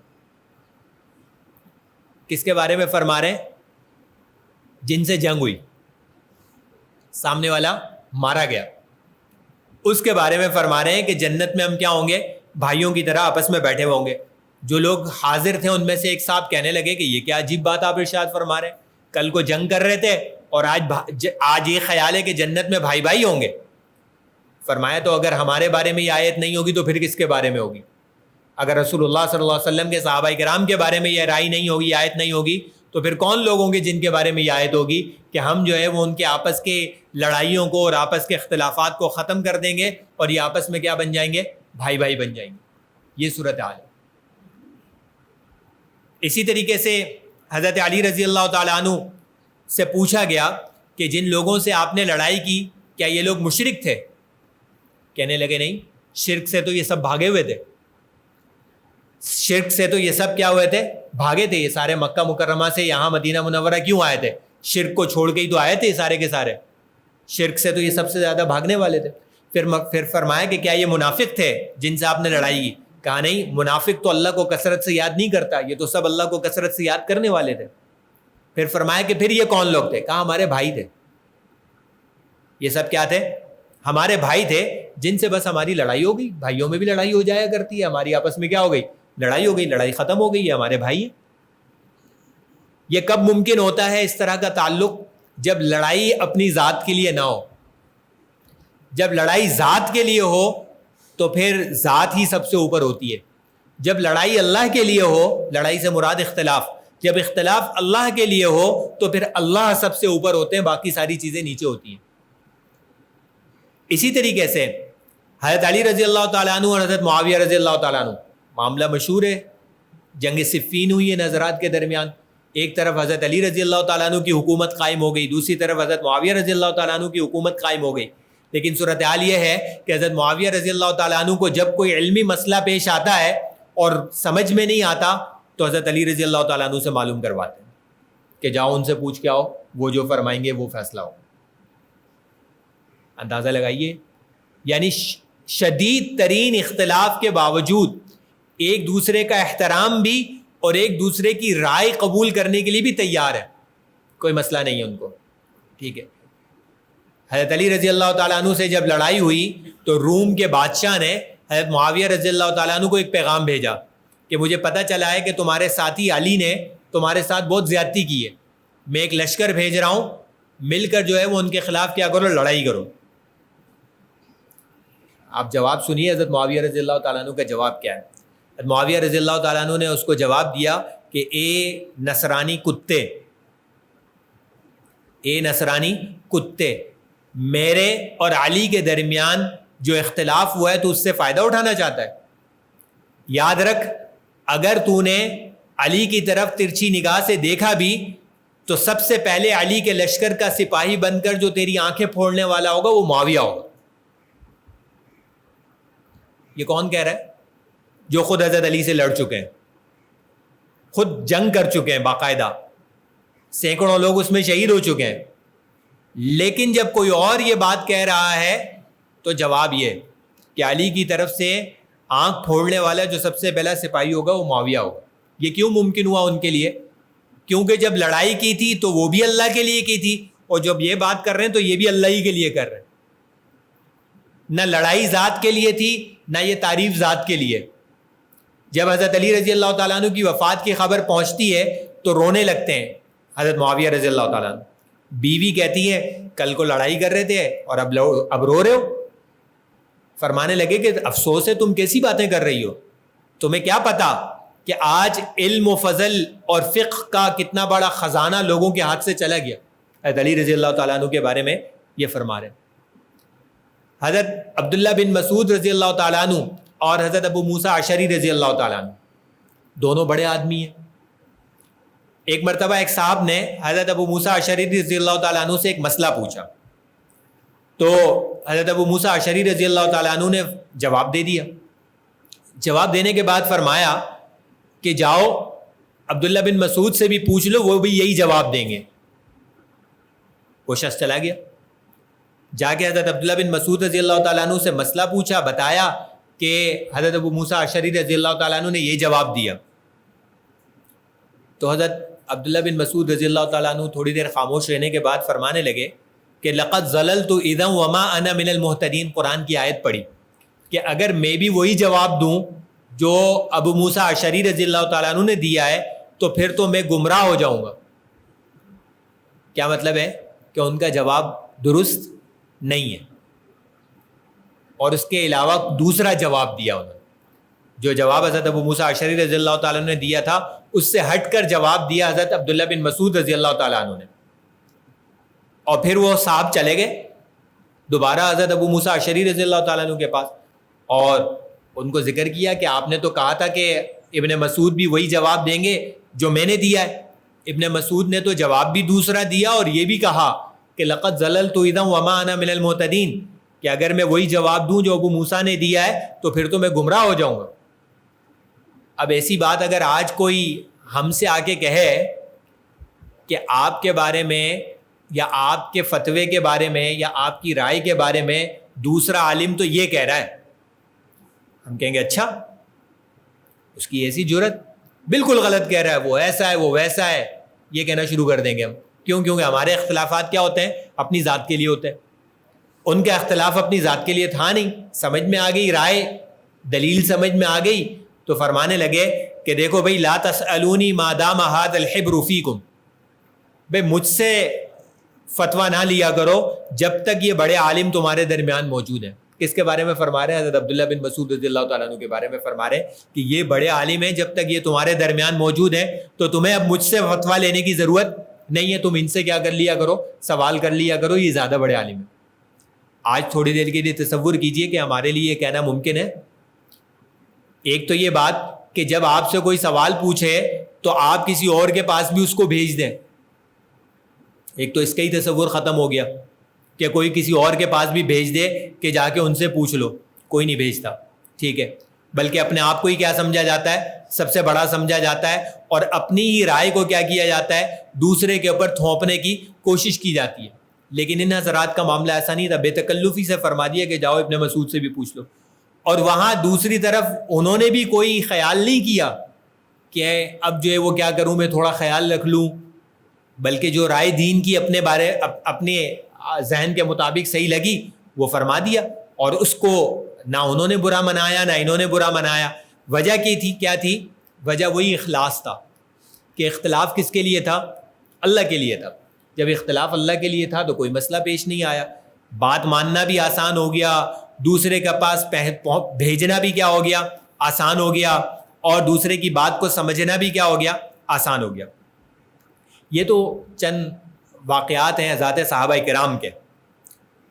کس کے بارے میں فرما رہے ہیں؟ جن سے جنگ ہوئی, سامنے والا مارا گیا, اس کے بارے میں فرما رہے ہیں کہ جنت میں ہم کیا ہوں گے؟ بھائیوں کی طرح آپس میں بیٹھے ہوں گے. جو لوگ حاضر تھے ان میں سے ایک صاحب کہنے لگے کہ یہ کیا عجیب بات آپ ارشاد فرما رہے ہیں, کل کو جنگ کر رہے تھے اور آج یہ خیال ہے کہ جنت میں بھائی بھائی ہوں گے. فرمایا تو اگر ہمارے بارے میں یہ آیت نہیں ہوگی تو پھر کس کے بارے میں ہوگی؟ اگر رسول اللہ صلی اللہ علیہ وسلم کے صحابہ کرام کے بارے میں یہ رائے نہیں ہوگی, آیت نہیں ہوگی, تو پھر کون لوگ ہوں گے جن کے بارے میں یہ آیت ہوگی کہ ہم جو ہے وہ ان کے آپس کے لڑائیوں کو اور آپس کے اختلافات کو ختم کر دیں گے اور یہ آپس میں کیا بن جائیں گے؟ بھائی بھائی بن جائیں گے. یہ صورتحال ہے. اسی طریقے سے حضرت علی رضی اللہ تعالیٰ عنہ سے پوچھا گیا کہ جن لوگوں سے آپ نے لڑائی کی کیا یہ لوگ مشرک تھے؟ کہنے لگے نہیں, شرک سے تو یہ سب بھاگے ہوئے تھے, شرک سے تو یہ سب کیا ہوئے تھے؟ بھاگے تھے. یہ سارے مکہ مکرمہ سے یہاں مدینہ منورہ کیوں آئے تھے؟ شرک کو چھوڑ کے ہی تو آئے تھے سارے کے سارے. شرک سے تو یہ سب سے زیادہ بھاگنے والے تھے. پھر فرمایا کہ کیا یہ منافق تھے جن سے آپ نے لڑائی کی؟ کہا نہیں, منافق تو اللہ کو کثرت سے یاد نہیں کرتا, یہ تو سب اللہ کو کثرت سے یاد کرنے والے تھے. پھر فرمایا کہ پھر یہ کون لوگ تھے؟ کہا ہمارے بھائی تھے. یہ سب کیا تھے؟ ہمارے بھائی تھے جن سے بس ہماری لڑائی ہو گئی. بھائیوں میں بھی لڑائی ہو جایا کرتی ہے, ہماری آپس میں کیا ہو گئی؟ لڑائی ہو گئی, لڑائی ختم ہو گئی, یہ ہمارے بھائی ہیں. یہ کب ممکن ہوتا ہے اس طرح کا تعلق؟ جب لڑائی اپنی ذات کے لیے نہ ہو. جب لڑائی ذات کے لیے ہو تو پھر ذات ہی سب سے اوپر ہوتی ہے. جب لڑائی اللہ کے لیے ہو, لڑائی سے مراد اختلاف, جب اختلاف اللہ کے لیے ہو تو پھر اللہ سب سے اوپر ہوتے ہیں, باقی ساری چیزیں نیچے ہوتی ہیں. اسی طریقے سے حضرت علی رضی اللہ تعالیٰ عنہ اور حضرت معاویہ رضی اللہ تعالیٰ عنہ, معاملہ مشہور ہے, جنگ صفین ہوئی ہے نظرات کے درمیان. ایک طرف حضرت علی رضی اللہ تعالیٰ عنہ کی حکومت قائم ہو گئی, دوسری طرف حضرت معاویہ رضی اللہ تعالیٰ عنہ کی حکومت قائم ہو گئی. لیکن صورتحال یہ ہے کہ حضرت معاویہ رضی اللہ تعالیٰ عنہ کو جب کوئی علمی مسئلہ پیش آتا ہے اور سمجھ میں نہیں آتا تو حضرت علی رضی اللہ تعالیٰ عنہ سے معلوم کرواتے ہیں کہ جاؤ ان سے پوچھ کے آؤ, وہ جو فرمائیں گے وہ فیصلہ ہو. اندازہ لگائیے, یعنی شدید ترین اختلاف کے باوجود ایک دوسرے کا احترام بھی اور ایک دوسرے کی رائے قبول کرنے کے لیے بھی تیار ہے, کوئی مسئلہ نہیں ہے ان کو. ٹھیک ہے, حضرت علی رضی اللہ تعالیٰ عنہ سے جب لڑائی ہوئی تو روم کے بادشاہ نے حضرت معاویہ رضی اللہ تعالیٰ عنہ کو ایک پیغام بھیجا کہ مجھے پتہ چلا ہے کہ تمہارے ساتھی علی نے تمہارے ساتھ بہت زیادتی کی ہے, میں ایک لشکر بھیج رہا ہوں, مل کر جو ہے وہ ان کے خلاف کیا کرو, لڑائی کرو. آپ جواب سنیے حضرت معاویہ رضی اللہ تعالیٰ عنہ کا جواب کیا ہے. حضرت معاویہ رضی اللہ تعالیٰ عنہ نے اس کو جواب دیا کہ اے نصرانی کتے, اے نصرانی کتے, میرے اور علی کے درمیان جو اختلاف ہوا ہے تو اس سے فائدہ اٹھانا چاہتا ہے. یاد رکھ, اگر تو نے علی کی طرف ترچھی نگاہ سے دیکھا بھی تو سب سے پہلے علی کے لشکر کا سپاہی بن کر جو تیری آنکھیں پھوڑنے والا ہوگا وہ معاویہ ہوگا. یہ کون کہہ رہا ہے؟ جو خود حضرت علی سے لڑ چکے ہیں, خود جنگ کر چکے ہیں باقاعدہ, سینکڑوں لوگ اس میں شہید ہو چکے ہیں. لیکن جب کوئی اور یہ بات کہہ رہا ہے تو جواب یہ کہ علی کی طرف سے آنکھ پھوڑنے والا جو سب سے پہلا سپاہی ہوگا وہ معاویہ ہوگا. یہ کیوں ممکن ہوا ان کے لیے؟ کیونکہ جب لڑائی کی تھی تو وہ بھی اللہ کے لیے کی تھی, اور جب یہ بات کر رہے ہیں تو یہ بھی اللہ ہی کے لیے کر رہے ہیں. نہ لڑائی ذات کے لیے تھی نہ یہ تعریف ذات کے لیے. جب حضرت علی رضی اللہ تعالیٰ عنہ کی وفات کی خبر پہنچتی ہے تو رونے لگتے ہیں حضرت معاویہ رضی اللہ تعالیٰ عنہ. بیوی کہتی ہے کل کو لڑائی کر رہے تھے اور اب رو رہے ہو. فرمانے لگے کہ افسوس ہے, تم کیسی باتیں کر رہی ہو, تمہیں کیا پتا کہ آج علم و فضل اور فقہ کا کتنا بڑا خزانہ لوگوں کے ہاتھ سے چلا گیا. حضرت علی رضی اللہ تعالیٰ عنہ کے بارے میں یہ فرما رہے ہیں. حضرت عبداللہ بن مسعود رضی اللہ تعالیٰ عنہ اور حضرت ابو موسیٰ اشعری رضی اللہ تعالیٰ عنہ دونوں بڑے آدمی ہیں. ایک مرتبہ ایک صاحب نے حضرت ابو موسیٰ اشعری رضی اللہ تعالیٰ عنہ سے ایک مسئلہ پوچھا، تو حضرت ابو موسیٰ اشعری رضی اللہ تعالیٰ عنہ نے جواب دے دیا۔ جواب دینے کے بعد فرمایا کہ جاؤ عبداللہ بن مسعود سے بھی پوچھ لو، وہ بھی یہی جواب دیں گے۔ وہ شخص چلا گیا، جا کے حضرت عبداللہ بن مسعود رضی اللہ تعالیٰ عنہ سے مسئلہ پوچھا، بتایا کہ حضرت ابو موسیٰ اشعری رضی اللہ تعالیٰ عنہ نے یہ جواب دیا۔ تو حضرت عبداللہ بن مسعود رضی اللہ تعالیٰ عنہ تھوڑی دیر خاموش رہنے کے بعد فرمانے لگے کہ لقد ضللت اذا وما انا من المہتدین، قرآن کی آیت پڑھی کہ اگر میں بھی وہی جواب دوں جو ابو موسیٰ اشعری رضی اللہ تعالیٰ عنہ نے دیا ہے تو پھر تو میں گمراہ ہو جاؤں گا۔ کیا مطلب ہے کہ ان کا جواب درست نہیں ہے، اور اس کے علاوہ دوسرا جواب دیا انہوں نے، جو جواب حضرت ابو موسیٰ اشعری رضی اللہ تعالیٰ عنہ نے دیا تھا اس سے ہٹ کر جواب دیا حضرت عبداللہ بن مسعود رضی اللہ تعالیٰ عنہ نے۔ اور پھر وہ صاحب چلے گئے دوبارہ حضرت ابو موسیٰ اشعری رضی اللہ تعالیٰ عنہ کے پاس، اور ان کو ذکر کیا کہ آپ نے تو کہا تھا کہ ابن مسعود بھی وہی جواب دیں گے جو میں نے دیا ہے۔ ابن مسعود نے تو جواب بھی دوسرا دیا اور یہ بھی کہا کہ لقد ضللت اذا وما انا من المہتدین، کہ اگر میں وہی جواب دوں جو ابو موسیٰ نے دیا ہے تو پھر تو میں گمراہ ہو جاؤں گا۔ اب ایسی بات اگر آج کوئی ہم سے آ کے کہے کہ آپ کے بارے میں یا آپ کے فتوے کے بارے میں یا آپ کی رائے کے بارے میں دوسرا عالم تو یہ کہہ رہا ہے، ہم کہیں گے اچھا، اس کی ایسی جرت، بالکل غلط کہہ رہا ہے، وہ ایسا ہے وہ ویسا ہے، یہ کہنا شروع کر دیں گے ہم۔ کیونکہ ہمارے اختلافات کیا ہوتے ہیں؟ اپنی ذات کے لیے ہوتے ہیں۔ ان کا اختلاف اپنی ذات کے لیے تھا نہیں، سمجھ میں آ گئی رائے، دلیل سمجھ میں آ گئی تو فرمانے لگے کہ دیکھو بھائی لا تسألونی ما دام ھذا الحبر فیکم، بھائی مجھ سے فتویٰ نہ لیا کرو جب تک یہ بڑے عالم تمہارے درمیان موجود ہیں۔ کس کے بارے میں فرما رہے ہیں؟ حضرت عبداللہ بن مسعود رضی اللہ تعالیٰ عنہ کے بارے میں فرما رہے ہیں کہ یہ بڑے عالم ہیں، جب تک یہ تمہارے درمیان موجود ہیں تو تمہیں اب مجھ سے فتویٰ لینے کی ضرورت نہیں ہے، تم ان سے کیا کر لیا کرو، سوال کر لیا کرو، یہ زیادہ بڑے عالم ہیں۔ آج تھوڑی دیر کے لیے تصور کیجئے کہ ہمارے لیے یہ کہنا ممکن ہے؟ ایک تو یہ بات کہ جب آپ سے کوئی سوال پوچھے تو آپ کسی اور کے پاس بھی اس کو بھیج دیں، ایک تو اس کا ہی تصور ختم ہو گیا کہ کوئی کسی اور کے پاس بھی بھیج دے کہ جا کے ان سے پوچھ لو، کوئی نہیں بھیجتا، ٹھیک ہے، بلکہ اپنے آپ کو ہی کیا سمجھا جاتا ہے؟ سب سے بڑا سمجھا جاتا ہے، اور اپنی ہی رائے کو کیا کیا جاتا ہے؟ دوسرے کے اوپر تھوپنے کی کوشش کی جاتی ہے۔ لیکن ان حضرات کا معاملہ ایسا نہیں تھا، بے تکلفی سے فرما دیا کہ جاؤ ابن مسعود سے بھی پوچھ لو، اور وہاں دوسری طرف انہوں نے بھی کوئی خیال نہیں کیا کہ اب جو ہے وہ کیا کروں، میں تھوڑا خیال رکھ لوں، بلکہ جو رائے دین کی اپنے ذہن کے مطابق صحیح لگی وہ فرما دیا، اور اس کو نہ انہوں نے برا منایا نہ انہوں نے برا منایا۔ وجہ کیا تھی؟ وجہ وہی اخلاص تھا کہ اختلاف کس کے لیے تھا؟ اللہ کے لیے تھا۔ جب اختلاف اللہ کے لیے تھا تو کوئی مسئلہ پیش نہیں آیا، بات ماننا بھی آسان ہو گیا، دوسرے کے پاس بھیجنا بھی کیا ہو گیا؟ آسان ہو گیا، اور دوسرے کی بات کو سمجھنا بھی کیا ہو گیا؟ آسان ہو گیا۔ یہ تو چند واقعات ہیں حضرات صحابہ کرام کے۔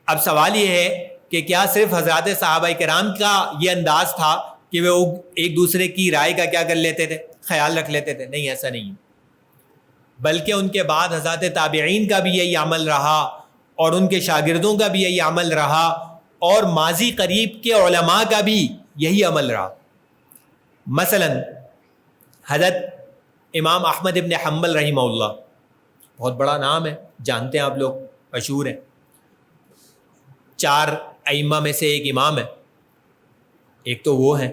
اب سوال یہ ہے کہ کیا صرف حضرات صحابہ کرام کا یہ انداز تھا کہ وہ ایک دوسرے کی رائے کا کیا کر لیتے تھے؟ خیال رکھ لیتے تھے؟ نہیں، ایسا نہیں، بلکہ ان کے بعد حضرات تابعین کا بھی یہی عمل رہا، اور ان کے شاگردوں کا بھی یہی عمل رہا، اور ماضی قریب کے علماء کا بھی یہی عمل رہا۔ مثلا حضرت امام احمد ابن حنبل رحمہ اللہ، بہت بڑا نام ہے، جانتے ہیں آپ لوگ، مشہور ہے، 4 ائمہ میں سے ایک امام ہے، ایک تو وہ ہیں،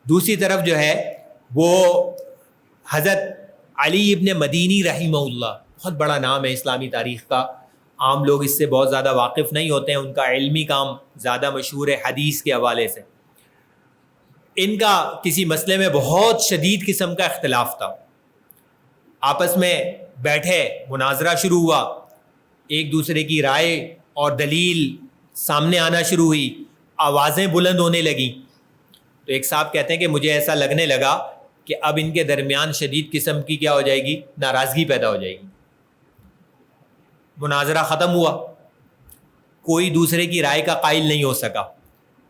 دوسری طرف جو ہے وہ حضرت علی ابن مدینی رحمہ اللہ، بہت بڑا نام ہے اسلامی تاریخ کا، عام لوگ اس سے بہت زیادہ واقف نہیں ہوتے ہیں، ان کا علمی کام زیادہ مشہور ہے حدیث کے حوالے سے۔ ان کا کسی مسئلے میں بہت شدید قسم کا اختلاف تھا، آپس میں بیٹھے، مناظرہ شروع ہوا، ایک دوسرے کی رائے اور دلیل سامنے آنا شروع ہوئی، آوازیں بلند ہونے لگیں، تو ایک صاحب کہتے ہیں کہ مجھے ایسا لگنے لگا کہ اب ان کے درمیان شدید قسم کی کیا ہو جائے گی؟ ناراضگی پیدا ہو جائے گی۔ مناظرہ ختم ہوا، کوئی دوسرے کی رائے کا قائل نہیں ہو سکا،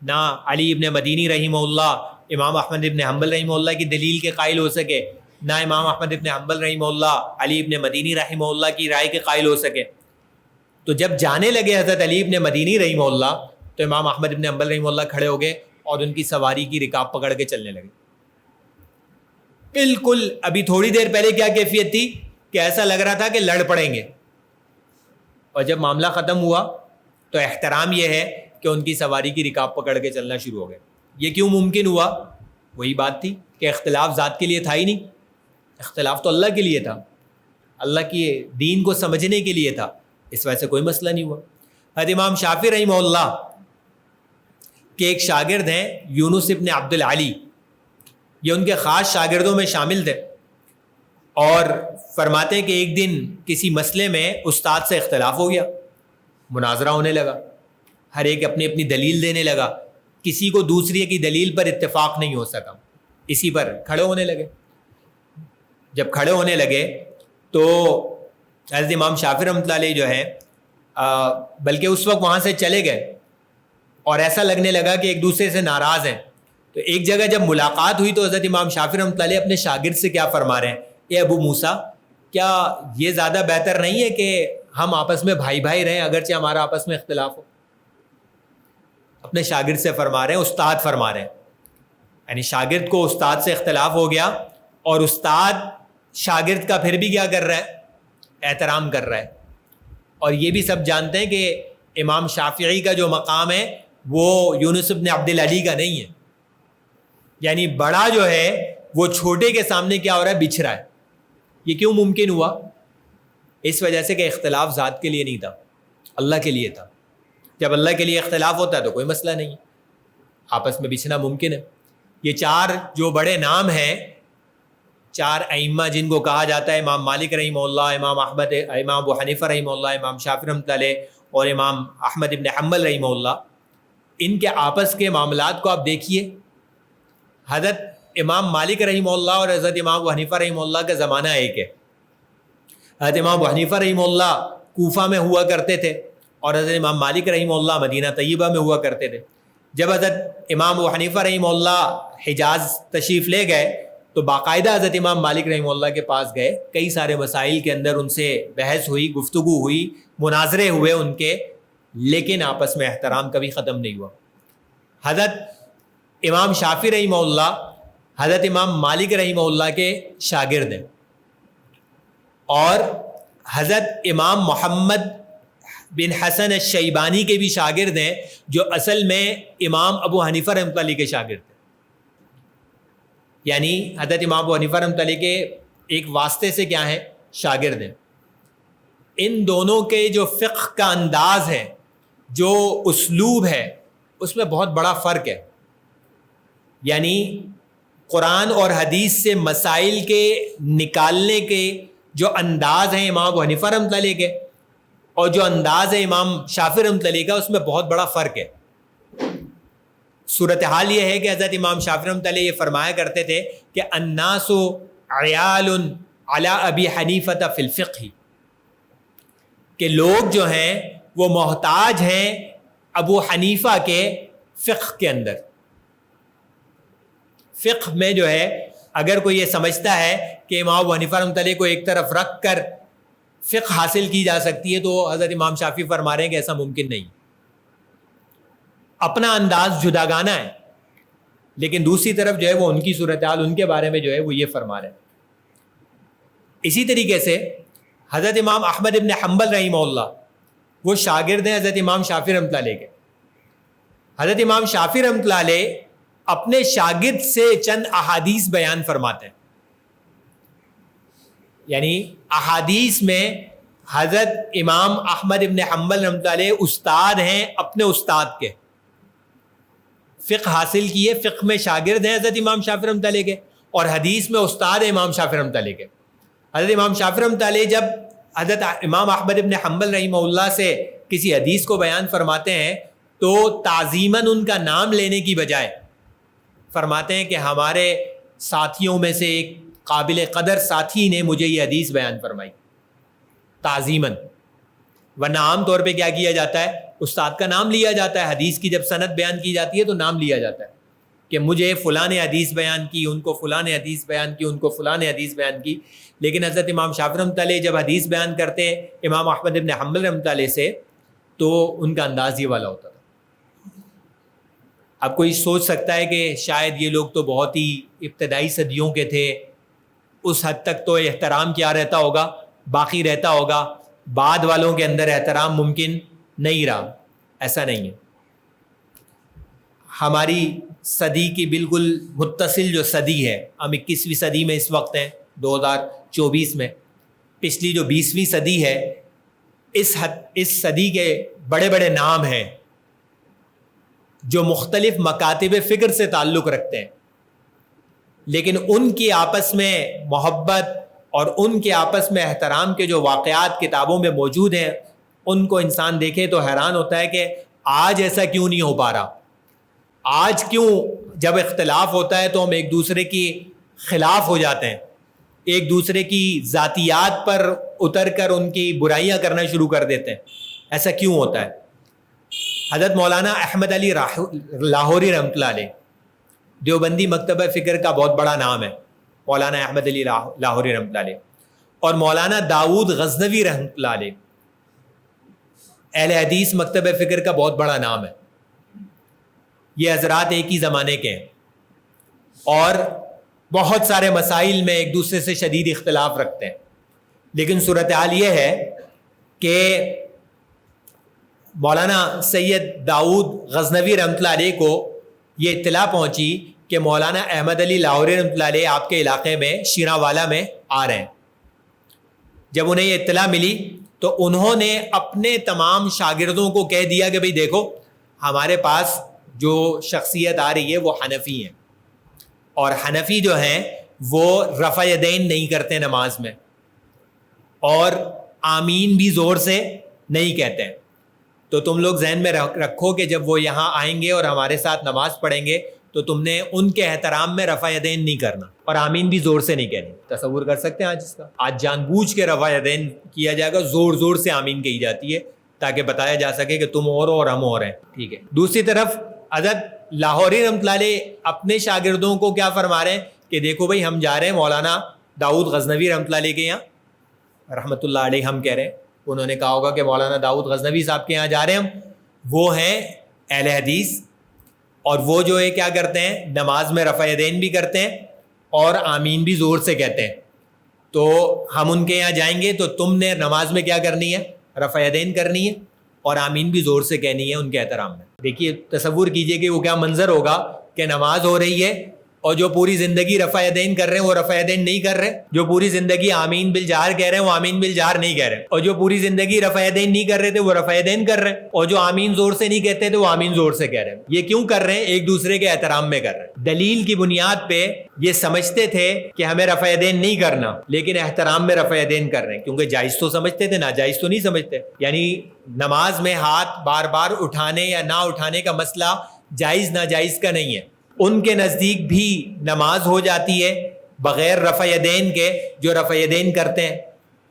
نہ علی ابن مدینی رحمہ اللہ امام احمد ابن حنبل رحمہ اللہ کی دلیل کے قائل ہو سکے، نہ امام احمد ابن حنبل رحمہ اللہ علی ابن مدینی رحمہ اللہ کی رائے کے قائل ہو سکے. تو جب جانے لگے حضرت علی ابن مدینی رحمہ اللہ تو امام احمد ابن حنبل رحمہ اللہ کھڑے ہو گئے اور ان کی سواری کی رکاب پکڑ کے چلنے لگے. بالکل ابھی تھوڑی دیر پہلے کیا کیفیت تھی کہ ایسا لگ رہا تھا کہ لڑ پڑیں گے, اور جب معاملہ ختم ہوا تو احترام یہ ہے کہ ان کی سواری کی رکاب پکڑ کے چلنا شروع ہو گئے. یہ کیوں ممکن ہوا؟ وہی بات تھی کہ اختلاف ذات کے لیے تھا ہی نہیں, اختلاف تو اللہ کے لیے تھا, اللہ کی دین کو سمجھنے کے لیے تھا, اس وجہ سے کوئی مسئلہ نہیں ہوا. حضرت امام شافعی رحمہ اللہ کے ایک شاگرد ہیں یونس ابن عبد العلی, یہ ان کے خاص شاگردوں میں شامل تھے, اور فرماتے ہیں کہ ایک دن کسی مسئلے میں استاد سے اختلاف ہو گیا, مناظرہ ہونے لگا, ہر ایک اپنی اپنی دلیل دینے لگا, کسی کو دوسری کی دلیل پر اتفاق نہیں ہو سکا, اسی پر کھڑے ہونے لگے. جب کھڑے ہونے لگے تو حضرت امام شافعی رحمۃ اللہ علیہ جو ہے بلکہ اس وقت وہاں سے چلے گئے, اور ایسا لگنے لگا کہ ایک دوسرے سے ناراض ہیں. تو ایک جگہ جب ملاقات ہوئی تو حضرت امام شافعی رحمۃ اللہ علیہ اپنے شاگرد سے کیا فرما رہے ہیں, اے ابو موسیٰ, کیا یہ زیادہ بہتر نہیں ہے کہ ہم آپس میں بھائی بھائی رہیں اگرچہ ہمارا آپس میں اختلاف ہو؟ اپنے شاگرد سے فرما رہے ہیں, استاد فرما رہے ہیں, یعنی شاگرد کو استاد سے اختلاف ہو گیا اور استاد شاگرد کا پھر بھی کیا کر رہا ہے, احترام کر رہا ہے. اور یہ بھی سب جانتے ہیں کہ امام شافعی کا جو مقام ہے وہ یونس ابن عبد العلی کا نہیں ہے, یعنی بڑا جو ہے وہ چھوٹے کے سامنے کیا ہو رہا ہے, بچھ رہا ہے. یہ کیوں ممکن ہوا؟ اس وجہ سے کہ اختلاف ذات کے لیے نہیں تھا, اللہ کے لیے تھا. جب اللہ کے لیے اختلاف ہوتا ہے تو کوئی مسئلہ نہیں, آپس میں بچھنا ممکن ہے. یہ چار جو بڑے نام ہیں, چار ائمہ جن کو کہا جاتا ہے امام مالک رحمہ اللہ, امام احمد, امام ابو حنیفہ رحمہ اللہ, امام شافعی رحمۃ اللہ علیہ اور امام احمد ابن حنبل رحمہ اللہ, ان کے آپس کے معاملات کو آپ دیکھیے. حضرت امام مالک رحمہ اللہ اور حضرت امام ابو حنیفہ رحمہ اللہ کا زمانہ ایک ہے. حضرت امام ابو حنیفہ رحمہ اللہ کوفہ میں ہوا کرتے تھے اور حضرت امام مالک رحمہ اللہ مدینہ طیبہ میں ہوا کرتے تھے. جب حضرت امام ابو حنیفہ رحمہ اللہ حجاز تشریف لے گئے تو باقاعدہ حضرت امام مالک رحمہ اللہ کے پاس گئے, کئی سارے مسائل کے اندر ان سے بحث ہوئی, گفتگو ہوئی, مناظرے ہوئے ان کے, لیکن آپس میں احترام کبھی ختم نہیں ہوا. حضرت امام شافعی رحمہ اللہ حضرت امام مالک رحمہ اللہ کے شاگرد ہیں, اور حضرت امام محمد بن حسن الشیبانی کے بھی شاگرد ہیں, جو اصل میں امام ابو حنیفہ رحمۃ اللہ علیہ کے شاگرد ہیں. یعنی حضرت امام ابو حنیفہ رحمۃ اللہ علیہ کے ایک واسطے سے کیا ہیں, شاگرد ہیں. ان دونوں کے جو فقہ کا انداز ہے, جو اسلوب ہے, اس میں بہت بڑا فرق ہے. یعنی قرآن اور حدیث سے مسائل کے نکالنے کے جو انداز ہیں امام ابو حنیفہ رحمۃ اللہ علیہ کے, اور جو انداز ہے امام شافعی رحمۃ اللہ علیہ کا, اس میں بہت بڑا فرق ہے. صورتحال یہ ہے کہ حضرت امام شافعی رحمۃ اللہ علیہ یہ فرمایا کرتے تھے کہ الناس عیال علی ابی حنیفہ فی الفقہ, کہ لوگ جو ہیں وہ محتاج ہیں ابو حنیفہ کے فقہ کے اندر. فقہ میں جو ہے اگر کوئی یہ سمجھتا ہے کہ امام ابو حنیفہ رحمۃ اللہ علیہ کو ایک طرف رکھ کر فقہ حاصل کی جا سکتی ہے, تو حضرت امام شافعی فرما رہے ہیں کہ ایسا ممکن نہیں. اپنا انداز جداگانہ ہے, لیکن دوسری طرف جو ہے وہ ان کی صورتحال, ان کے بارے میں جو ہے وہ یہ فرما رہے ہیں. اسی طریقے سے حضرت امام احمد ابن حنبل رحمہ اللہ وہ شاگرد ہیں حضرت امام شافعی رحمۃ اللہ علیہ کے. حضرت امام شافعی رحمۃ اللہ علیہ اپنے شاگرد سے چند احادیث بیان فرماتے ہیں. یعنی احادیث میں حضرت امام احمد ابن حنبل رحمۃ اللہ علیہ استاد ہیں اپنے استاد کے, فقہ حاصل کیے, فقہ میں شاگرد ہیں حضرت امام شافعی رحمۃ اللہ علیہ کے, اور حدیث میں استاد ہیں امام شافعی رحمۃ اللہ علیہ کے. حضرت امام شافعی رحمۃ اللہ علیہ جب حضرت امام احمد ابن حنبل رحمہ اللہ سے کسی حدیث کو بیان فرماتے ہیں تو تعظیماً ان کا نام لینے کی بجائے فرماتے ہیں کہ ہمارے ساتھیوں میں سے ایک قابل قدر ساتھی نے مجھے یہ حدیث بیان فرمائی, تعظیماً. ورنہ عام طور پہ کیا کیا جاتا ہے, استاد کا نام لیا جاتا ہے, حدیث کی جب سند بیان کی جاتی ہے تو نام لیا جاتا ہے. کہ مجھے فلاں نے حدیث بیان کی، ان کو فلاں نے حدیث بیان کی، ان کو فلاں نے حدیث بیان کی. لیکن حضرت امام شافعی رحمۃ اللہ علیہ جب حدیث بیان کرتے ہیں امام احمد ابن حنبل رحمۃ اللہ علیہ سے، تو ان کا انداز یہ والا ہوتا تھا. اب کوئی سوچ سکتا ہے کہ شاید یہ لوگ تو بہت ہی ابتدائی صدیوں کے تھے، اس حد تک تو احترام کیا رہتا ہوگا، باقی رہتا ہوگا، بعد والوں کے اندر احترام ممکن نہیں رہا. ایسا نہیں ہے. ہماری صدی کی بالکل متصل جو صدی ہے، ہم 21ویں صدی میں اس وقت ہیں 2024 میں، پچھلی جو 20ویں صدی ہے، اس صدی کے بڑے بڑے نام ہیں جو مختلف مکاتب فکر سے تعلق رکھتے ہیں، لیکن ان کی آپس میں محبت اور ان کے آپس میں احترام کے جو واقعات کتابوں میں موجود ہیں، ان کو انسان دیکھے تو حیران ہوتا ہے کہ آج ایسا کیوں نہیں ہو پا رہا. آج کیوں جب اختلاف ہوتا ہے تو ہم ایک دوسرے کی خلاف ہو جاتے ہیں، ایک دوسرے کی ذاتیات پر اتر کر ان کی برائیاں کرنا شروع کر دیتے ہیں. ایسا کیوں ہوتا ہے؟ حضرت مولانا احمد علی لاہوری رحمۃ اللہ علیہ، دیوبندی مکتبہ فکر کا بہت بڑا نام ہے مولانا احمد علی لاہوری رحمۃ اللہ علیہ، اور مولانا داؤد غزنوی رحمۃ اللہ علیہ، اہل حدیث مکتبہ فکر کا بہت بڑا نام ہے. یہ حضرات ایک ہی زمانے کے ہیں اور بہت سارے مسائل میں ایک دوسرے سے شدید اختلاف رکھتے ہیں. لیکن صورتحال یہ ہے کہ مولانا سید داؤد غزنوی رحمۃ اللہ علیہ کو یہ اطلاع پہنچی کہ مولانا احمد علی لاہوری رحمۃ اللہ علیہ آپ کے علاقے میں شیراں میں آ رہے ہیں. جب انہیں یہ اطلاع ملی تو انہوں نے اپنے تمام شاگردوں کو کہہ دیا کہ بھئی دیکھو، ہمارے پاس جو شخصیت آ رہی ہے وہ حنفی ہیں، اور حنفی جو ہیں وہ رفع یدین نہیں کرتے نماز میں، اور آمین بھی زور سے نہیں کہتے ہیں. تو تم لوگ ذہن میں رکھو کہ جب وہ یہاں آئیں گے اور ہمارے ساتھ نماز پڑھیں گے تو تم نے ان کے احترام میں رفع یدین نہیں کرنا، اور آمین بھی زور سے نہیں کہنی. تصور کر سکتے ہیں آج اس کا؟ آج جان بوجھ کے رفع یدین کیا جائے گا، زور زور سے آمین کہی جاتی ہے تاکہ بتایا جا سکے کہ تم اور ہم اور ہیں. ٹھیک ہے. دوسری طرف حضرت لاہوری رحمۃ اللہ علیہ اپنے شاگردوں کو کیا فرما رہے ہیں کہ دیکھو بھائی، ہم جا رہے ہیں مولانا داؤد غزنوی رحمۃ اللہ علیہ کے یہاں، رحمۃ اللہ علیہ ہم کہہ رہے ہیں، انہوں نے کہا ہوگا کہ مولانا داؤد غزنوی صاحب کے یہاں جا رہے ہیں ہم. وہ ہیں اہل حدیث، اور وہ جو ہے کیا کرتے ہیں، نماز میں رفع یدین بھی کرتے ہیں اور آمین بھی زور سے کہتے ہیں. تو ہم ان کے یہاں جائیں گے تو تم نے نماز میں کیا کرنی ہے، رفع یدین کرنی ہے اور آمین بھی زور سے کہنی ہے ان کے احترام میں. دیکھیے، تصور کیجئے کہ وہ کیا منظر ہوگا کہ نماز ہو رہی ہے اور جو پوری زندگی رفع یدین کر رہے ہیں وہ رفع یدین نہیں کر رہے، جو پوری زندگی آمین بالجہر کہہ رہے ہیں وہ آمین بالجہر نہیں کہہ رہے، اور جو پوری زندگی رفع یدین نہیں کر رہے تھے وہ رفع یدین کر رہے ہیں، اور جو آمین زور سے نہیں کہتے تھے وہ آمین زور سے کہہ رہے ہیں. یہ کیوں کر رہے ہیں؟ ایک دوسرے کے احترام میں کر رہے ہیں. دلیل کی بنیاد پہ یہ سمجھتے تھے کہ ہمیں رفع یدین نہیں کرنا، لیکن احترام میں رفع یدین کر رہے ہیں، کیونکہ جائز تو سمجھتے تھے، ناجائز تو نہیں سمجھتے. یعنی نماز میں ہاتھ بار بار اٹھانے یا نہ اٹھانے کا مسئلہ جائز ناجائز کا نہیں ہے. ان کے نزدیک بھی نماز ہو جاتی ہے بغیر رفع یدین کے جو رفع یدین کرتے ہیں،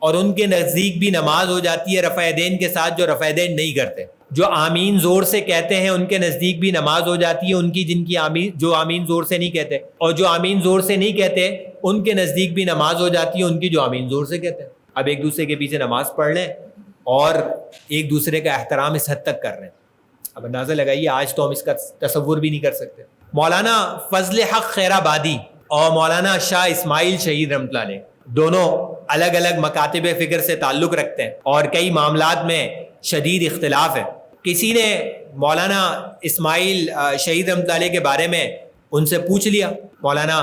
اور ان کے نزدیک بھی نماز ہو جاتی ہے رفع یدین کے ساتھ جو رفع یدین نہیں کرتے. جو آمین زور سے کہتے ہیں ان کے نزدیک بھی نماز ہو جاتی ہے ان کی، جن کی آمین جو آمین زور سے نہیں کہتے، اور جو آمین زور سے نہیں کہتے ان کے نزدیک بھی نماز ہو جاتی ہے ان کی جو آمین زور سے کہتے ہیں. اب ایک دوسرے کے پیچھے نماز پڑھ لیں اور ایک دوسرے کا احترام اس حد تک کر رہے ہیں. اب اندازہ لگائیے، آج تو ہم اس کا تصور بھی نہیں کر سکتے. مولانا فضل حق خیر آبادی اور مولانا شاہ اسماعیل شہید رحمۃ اللہ علیہ دونوں الگ الگ مکاتب فکر سے تعلق رکھتے ہیں اور کئی معاملات میں شدید اختلاف ہے. کسی نے مولانا اسماعیل شہید رحمۃ اللہ علیہ کے بارے میں ان سے پوچھ لیا، مولانا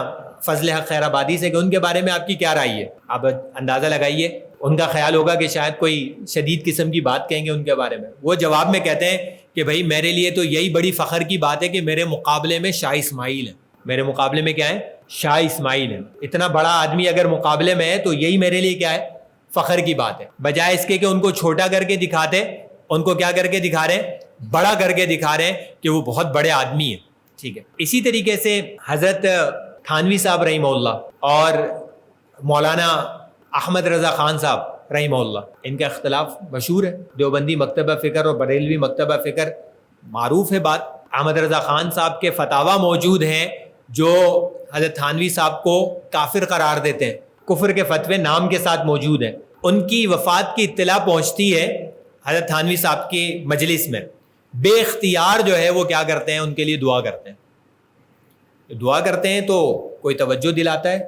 فضل حق خیر آبادی سے، کہ ان کے بارے میں آپ کی کیا رائے ہے. اب اندازہ لگائیے، ان کا خیال ہوگا کہ شاید کوئی شدید قسم کی بات کہیں گے ان کے بارے میں. وہ جواب میں کہتے ہیں کہ بھائی میرے لیے تو یہی بڑی فخر کی بات ہے کہ میرے مقابلے میں شاہ اسماعیل ہیں. میرے مقابلے میں کیا ہے؟ شاہ اسماعیل ہیں. اتنا بڑا آدمی اگر مقابلے میں ہے تو یہی میرے لیے کیا ہے؟ فخر کی بات ہے. بجائے اس کے کہ ان کو چھوٹا کر کے دکھاتے، ان کو کیا کر کے دکھا رہے ہیں؟ بڑا کر کے دکھا رہے ہیں کہ وہ بہت بڑے آدمی ہیں. ٹھیک ہے. اسی طریقے سے حضرت تھانوی صاحب رحمہ اللہ اور مولانا احمد رضا خان صاحب رحمہ اللہ، ان کا اختلاف مشہور ہے. دیوبندی مکتبہ فکر اور بریلوی مکتبہ فکر معروف ہے بات، احمد رضا خان صاحب کے فتاوا موجود ہیں جو حضرت تھانوی صاحب کو کافر قرار دیتے ہیں، کفر کے فتوے نام کے ساتھ موجود ہیں. ان کی وفات کی اطلاع پہنچتی ہے حضرت تھانوی صاحب کی مجلس میں، بے اختیار جو ہے وہ کیا کرتے ہیں، ان کے لیے دعا کرتے ہیں. دعا کرتے ہیں تو کوئی توجہ دلاتا ہے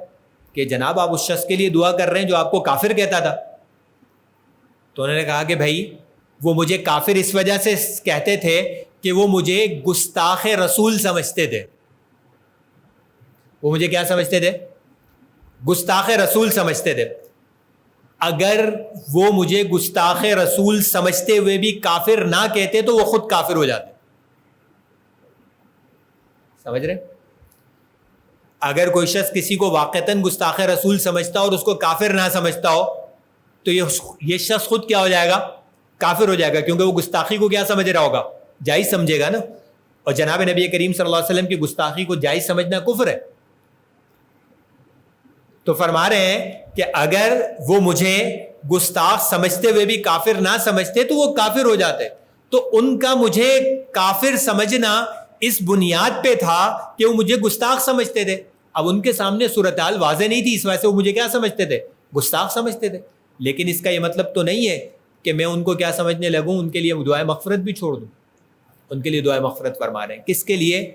کہ جناب آپ اس شخص کے لیے دعا کر رہے ہیں جو آپ کو کافر کہتا تھا. تو انہوں نے کہا کہ بھائی وہ مجھے کافر اس وجہ سے کہتے تھے کہ وہ مجھے گستاخ رسول سمجھتے تھے. وہ مجھے کیا سمجھتے تھے؟ گستاخ رسول سمجھتے تھے. اگر وہ مجھے گستاخ رسول سمجھتے ہوئے بھی کافر نہ کہتے تو وہ خود کافر ہو جاتے. سمجھ رہے؟ اگر کوئی شخص کسی کو واقعتاً گستاخ رسول سمجھتا اور اس کو کافر نہ سمجھتا ہو تو یہ شخص خود کیا ہو جائے گا؟ کافر ہو جائے گا، کیونکہ وہ گستاخی کو کیا سمجھ رہا ہوگا؟ جائز سمجھے گا نا. اور جناب نبی کریم صلی اللہ علیہ وسلم کی گستاخی کو جائز سمجھنا کفر ہے. تو فرما رہے ہیں کہ اگر وہ مجھے گستاخ سمجھتے ہوئے بھی کافر نہ سمجھتے تو وہ کافر ہو جاتے. تو ان کا مجھے کافر سمجھنا اس بنیاد پہ تھا کہ وہ مجھے گستاخ سمجھتے تھے. اب ان کے سامنے صورتحال واضح نہیں تھی، اس وجہ سے وہ مجھے کیا سمجھتے تھے؟ گستاخ سمجھتے تھے. لیکن اس کا یہ مطلب تو نہیں ہے کہ میں ان کو کیا سمجھنے لگوں، ان کے لیے دعائے مغفرت بھی چھوڑ دوں. ان کے لیے دعائے مغفرت فرما رہے ہیں. کس کے لیے؟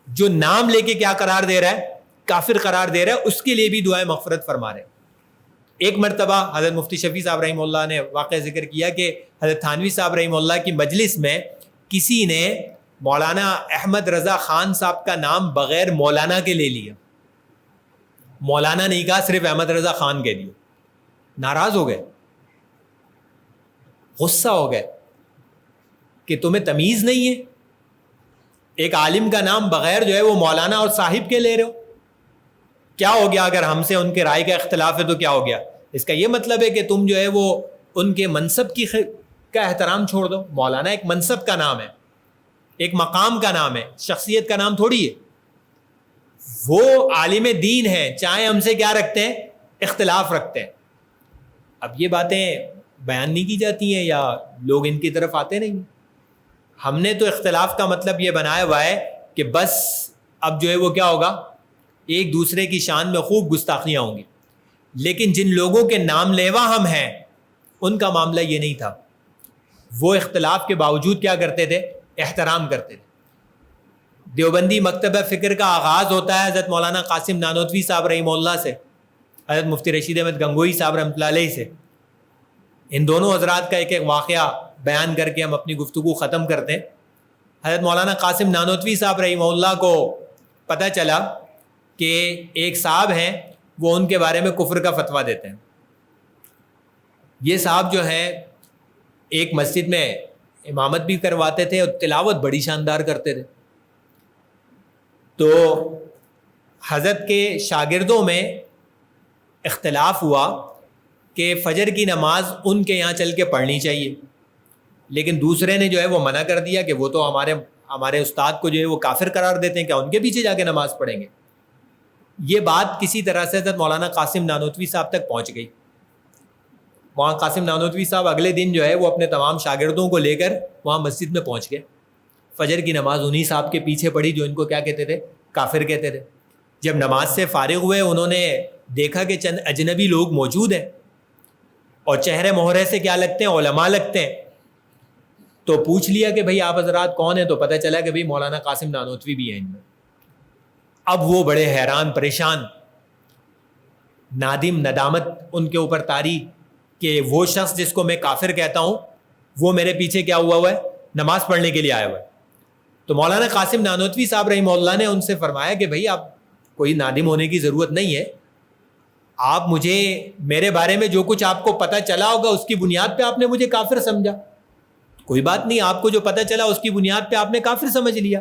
جو نام لے کے کیا قرار دے رہا ہے؟ کافر قرار دے رہا ہے، اس کے لیے بھی دعائے مغفرت فرما رہے ہیں. ایک مرتبہ حضرت مفتی شفیع صاحب رحمہ اللہ نے واقعہ ذکر کیا کہ حضرت تھانوی صاحب رحمہ اللہ کی مجلس میں کسی نے مولانا احمد رضا خان صاحب کا نام بغیر مولانا کے لے لیا. مولانا نہیں کہا، صرف احمد رضا خان کہہ دیا. ناراض ہو گئے، غصہ ہو گئے کہ تمہیں تمیز نہیں ہے، ایک عالم کا نام بغیر جو ہے وہ مولانا اور صاحب کے لے رہے ہو. کیا ہو گیا اگر ہم سے ان کے رائے کا اختلاف ہے تو کیا ہو گیا؟ اس کا یہ مطلب ہے کہ تم جو ہے وہ ان کے منصب کا احترام چھوڑ دو. مولانا ایک منصب کا نام ہے، ایک مقام کا نام ہے، شخصیت کا نام تھوڑی ہے. وہ عالم دین ہے، چاہے ہم سے کیا رکھتے ہیں؟ اختلاف رکھتے ہیں. اب یہ باتیں بیان نہیں کی جاتی ہیں یا لوگ ان کی طرف آتے نہیں. ہم نے تو اختلاف کا مطلب یہ بنایا ہوا ہے کہ بس اب جو ہے وہ کیا ہوگا، ایک دوسرے کی شان میں خوب گستاخیاں ہوں گی. لیکن جن لوگوں کے نام لیوا ہم ہیں ان کا معاملہ یہ نہیں تھا. وہ اختلاف کے باوجود کیا کرتے تھے؟ احترام کرتے تھے. دیوبندی مکتبہ فکر کا آغاز ہوتا ہے حضرت مولانا قاسم نانوتوی صاحب رحمہ اللہ سے، حضرت مفتی رشید احمد گنگوئی صاحب رحمۃ اللہ علیہ سے. ان دونوں حضرات کا ایک ایک واقعہ بیان کر کے ہم اپنی گفتگو ختم کرتے ہیں. حضرت مولانا قاسم نانوتوی صاحب رحمہ اللہ کو پتہ چلا کہ ایک صاحب ہیں وہ ان کے بارے میں کفر کا فتویٰ دیتے ہیں. یہ صاحب جو ہیں ایک مسجد میں امامت بھی کرواتے تھے اور تلاوت بڑی شاندار کرتے تھے. تو حضرت کے شاگردوں میں اختلاف ہوا کہ فجر کی نماز ان کے یہاں چل کے پڑھنی چاہیے، لیکن دوسرے نے جو ہے وہ منع کر دیا کہ وہ تو ہمارے استاد کو جو ہے وہ کافر قرار دیتے ہیں، کیا ان کے پیچھے جا کے نماز پڑھیں گے. یہ بات کسی طرح سے حضرت مولانا قاسم نانوتوی صاحب تک پہنچ گئی. مولانا قاسم نانوتوی صاحب اگلے دن جو ہے وہ اپنے تمام شاگردوں کو لے کر وہاں مسجد میں پہنچ گئے. فجر کی نماز انہی صاحب کے پیچھے پڑھی جو ان کو کیا کہتے تھے؟ کافر کہتے تھے. جب نماز سے فارغ ہوئے انہوں نے دیکھا کہ چند اجنبی لوگ موجود ہیں اور چہرے مہرے سے کیا لگتے ہیں؟ علماء لگتے ہیں. تو پوچھ لیا کہ بھئی آپ حضرات کون ہیں؟ تو پتہ چلا کہ بھئی مولانا قاسم نانوتوی بھی ہیں ان میں. اب وہ بڑے حیران پریشان، نادم، ندامت ان کے اوپر طاری کہ وہ شخص جس کو میں کافر کہتا ہوں وہ میرے پیچھے کیا ہوا ہے؟ نماز پڑھنے کے لیے آیا ہوا ہے. تو مولانا قاسم نانوتوی صاحب رحمہ اللہ نے ان سے فرمایا کہ بھئی آپ کوئی نادم ہونے کی ضرورت نہیں ہے، آپ مجھے میرے بارے میں جو کچھ آپ کو پتہ چلا ہوگا اس کی بنیاد پہ آپ نے مجھے کافر سمجھا. کوئی بات نہیں، آپ کو جو پتہ چلا اس کی بنیاد پہ آپ نے کافر سمجھ لیا.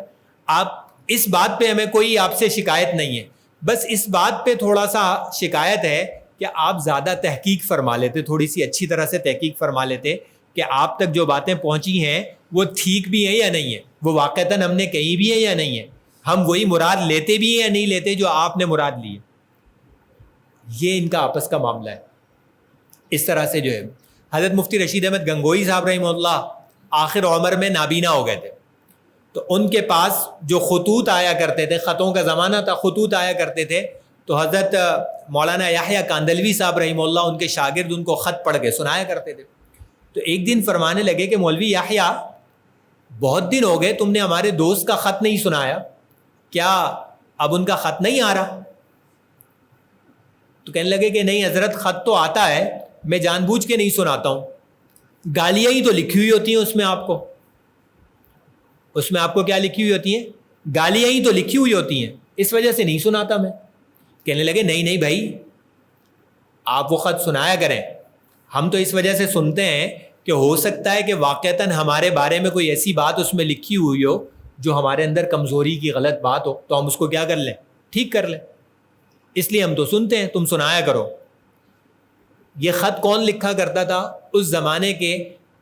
آپ اس بات پہ ہمیں کوئی آپ سے شکایت نہیں ہے، بس اس بات پہ تھوڑا سا شکایت ہے کہ آپ زیادہ تحقیق فرما لیتے، تھوڑی سی اچھی طرح سے تحقیق فرما لیتے کہ آپ تک جو باتیں پہنچی ہیں وہ ٹھیک بھی ہیں یا نہیں ہے، وہ واقعتاً ہم نے کہی بھی ہے یا نہیں ہے، ہم وہی مراد لیتے بھی ہیں یا نہیں لیتے جو آپ نے مراد لی ہے. یہ ان کا آپس کا معاملہ ہے. اس طرح سے جو ہے حضرت مفتی رشید احمد گنگوئی صاحب رحمہ اللہ آخر عمر میں نابینا ہو گئے تھے. تو ان کے پاس جو خطوط آیا کرتے تھے، خطوں کا زمانہ تھا، خطوط آیا کرتے تھے، تو حضرت مولانا یحییٰ کاندلوی صاحب رحمہ اللہ ان کے شاگرد ان کو خط پڑھ کے سنایا کرتے تھے۔ تو ایک دن فرمانے لگے کہ مولوی یحییٰ، بہت دن ہو گئے تم نے ہمارے دوست کا خط نہیں سنایا، کیا اب ان کا خط نہیں آ رہا؟ تو کہنے لگے کہ نہیں حضرت، خط تو آتا ہے، میں جان بوجھ کے نہیں سناتا ہوں، گالیاں ہی تو لکھی ہوئی ہوتی ہیں اس میں آپ کو کیا لکھی ہوئی ہوتی ہیں؟ گالیاں ہی تو لکھی ہوئی ہوتی ہیں، اس وجہ سے نہیں سناتا میں۔ کہنے لگے نہیں بھائی، آپ وہ خط سنایا کریں، ہم تو اس وجہ سے سنتے ہیں کہ ہو سکتا ہے کہ واقعتاً ہمارے بارے میں کوئی ایسی بات اس میں لکھی ہوئی ہو جو ہمارے اندر کمزوری کی غلط بات ہو، تو ہم اس کو کیا کر لیں؟ ٹھیک کر لیں، اس لیے ہم تو سنتے ہیں، تم سنایا کرو۔ یہ خط کون لکھا کرتا تھا؟ اس زمانے کے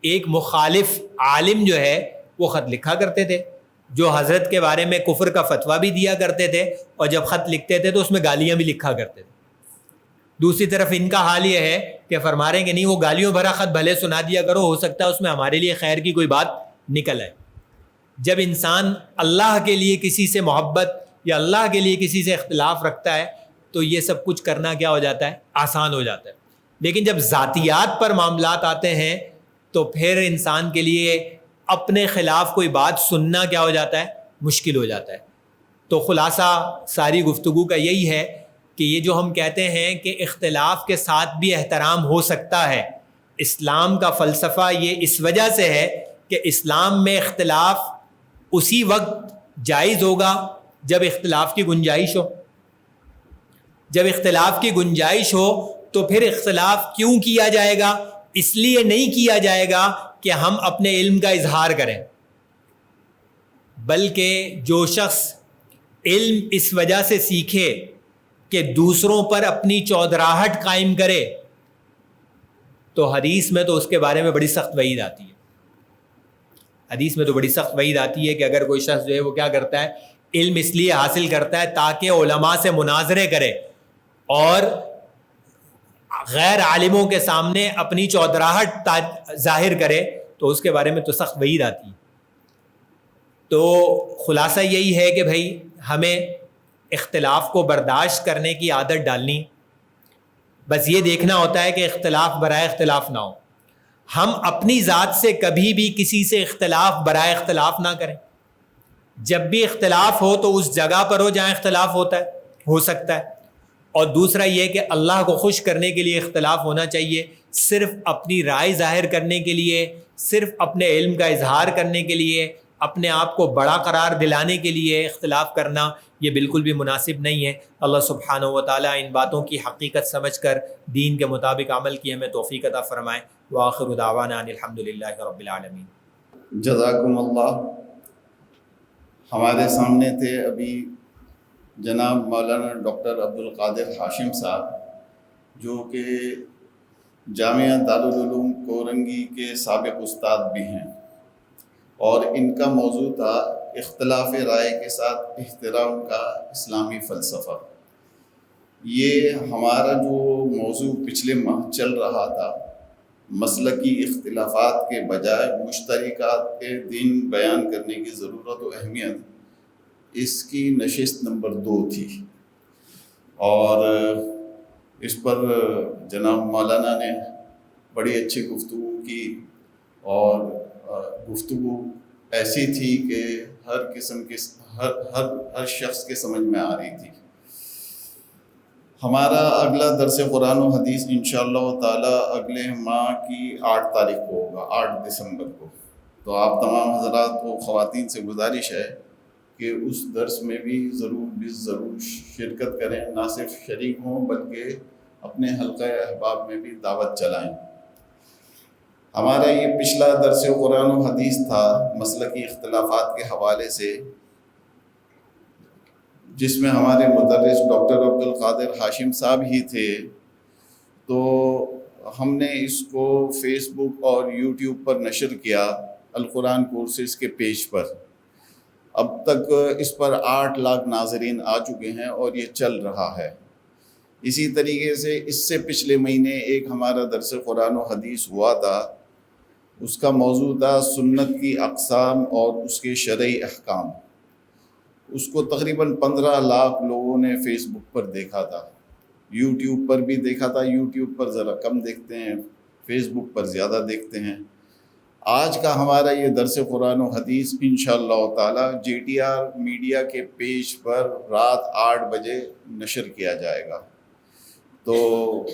ایک مخالف عالم جو ہے وہ خط لکھا کرتے تھے، جو حضرت کے بارے میں کفر کا فتویٰ بھی دیا کرتے تھے، اور جب خط لکھتے تھے تو اس میں گالیاں بھی لکھا کرتے تھے۔ دوسری طرف ان کا حال یہ ہے کہ فرما رہے ہیں کہ نہیں، وہ گالیوں بھرا خط بھلے سنا دیا کرو، ہو سکتا ہے اس میں ہمارے لیے خیر کی کوئی بات نکل آئے۔ جب انسان اللہ کے لیے کسی سے محبت یا اللہ کے لیے کسی سے اختلاف رکھتا ہے تو یہ سب کچھ کرنا کیا ہو جاتا ہے؟ آسان ہو جاتا ہے۔ لیکن جب ذاتیات پر معاملات آتے ہیں تو پھر انسان کے لیے اپنے خلاف کوئی بات سننا کیا ہو جاتا ہے؟ مشکل ہو جاتا ہے۔ تو خلاصہ ساری گفتگو کا یہی ہے کہ یہ جو ہم کہتے ہیں کہ اختلاف کے ساتھ بھی احترام ہو سکتا ہے، اسلام کا فلسفہ یہ اس وجہ سے ہے کہ اسلام میں اختلاف اسی وقت جائز ہوگا جب اختلاف کی گنجائش ہو۔ جب اختلاف کی گنجائش ہو تو پھر اختلاف کیوں کیا جائے گا؟ اس لیے نہیں کیا جائے گا کہ ہم اپنے علم کا اظہار کریں، بلکہ جو شخص علم اس وجہ سے سیکھے کہ دوسروں پر اپنی چودراہٹ قائم کرے، تو حدیث میں تو اس کے بارے میں بڑی سخت وعید آتی ہے۔ حدیث میں تو بڑی سخت وعید آتی ہے کہ اگر کوئی شخص جو ہے وہ کیا کرتا ہے، علم اس لیے حاصل کرتا ہے تاکہ علماء سے مناظرے کرے اور غیر عالموں کے سامنے اپنی چودراہٹ ظاہر کرے، تو اس کے بارے میں تو سخت وعید آتی ہے۔ تو خلاصہ یہی ہے کہ بھائی ہمیں اختلاف کو برداشت کرنے کی عادت ڈالنی، بس یہ دیکھنا ہوتا ہے کہ اختلاف برائے اختلاف نہ ہو۔ ہم اپنی ذات سے کبھی بھی کسی سے اختلاف برائے اختلاف نہ کریں۔ جب بھی اختلاف ہو تو اس جگہ پر ہو جہاں اختلاف ہو سکتا ہے، اور دوسرا یہ کہ اللہ کو خوش کرنے کے لیے اختلاف ہونا چاہیے۔ صرف اپنی رائے ظاہر کرنے کے لیے، صرف اپنے علم کا اظہار کرنے کے لیے، اپنے آپ کو بڑا قرار دلانے کے لیے اختلاف کرنا یہ بالکل بھی مناسب نہیں ہے۔ اللہ سبحانہ و تعالیٰ ان باتوں کی حقیقت سمجھ کر دین کے مطابق عمل کی ہمیں توفیق عطا فرمائے۔ وآخر دعوانا ان الحمدللہ رب العالمین۔ جزاکم اللہ۔ ہمارے سامنے تھے ابھی جناب مولانا ڈاکٹر عبدالقادر ہاشم صاحب، جو کہ جامعہ دارالعلوم کورنگی کے سابق استاد بھی ہیں، اور ان کا موضوع تھا اختلاف رائے کے ساتھ احترام کا اسلامی فلسفہ۔ یہ ہمارا جو موضوع پچھلے ماہ چل رہا تھا، مسلکی اختلافات کے بجائے مشترکات دین بیان کرنے کی ضرورت و اہمیت، اس کی نشست نمبر 2 تھی، اور اس پر جناب مولانا نے بڑی اچھی گفتگو کی، اور گفتگو ایسی تھی کہ ہر قسم کے ہر شخص کے سمجھ میں آ رہی تھی۔ ہمارا اگلا درس قرآن و حدیث انشاءاللہ تعالی اگلے ماہ کی 8 تاریخ کو ہوگا، 8 دسمبر کو۔ تو آپ تمام حضرات و خواتین سے گزارش ہے کہ اس درس میں بھی ضرور شرکت کریں، نہ صرف شریک ہوں بلکہ اپنے حلقہ احباب میں بھی دعوت چلائیں۔ ہمارا یہ پچھلا درس قرآن و حدیث تھا مسلکی اختلافات کے حوالے سے، جس میں ہمارے مدرس ڈاکٹر عبدالقادر ہاشم صاحب ہی تھے۔ تو ہم نے اس کو فیس بک اور یوٹیوب پر نشر کیا، القرآن کورسز کے پیج پر۔ اب تک اس پر 8 لاکھ ناظرین آ چکے ہیں اور یہ چل رہا ہے۔ اسی طریقے سے اس سے پچھلے مہینے ایک ہمارا درس قرآن و حدیث ہوا تھا، اس کا موضوع تھا سنت کی اقسام اور اس کے شرعی احکام۔ اس کو تقریباً 15 لاکھ لوگوں نے فیس بک پر دیکھا تھا، یوٹیوب پر بھی دیکھا تھا۔ یوٹیوب پر ذرا کم دیکھتے ہیں، فیس بک پر زیادہ دیکھتے ہیں۔ آج کا ہمارا یہ درس قرآن و حدیث انشاءاللہ تعالی JTR میڈیا کے پیج پر رات 8 بجے نشر کیا جائے گا۔ تو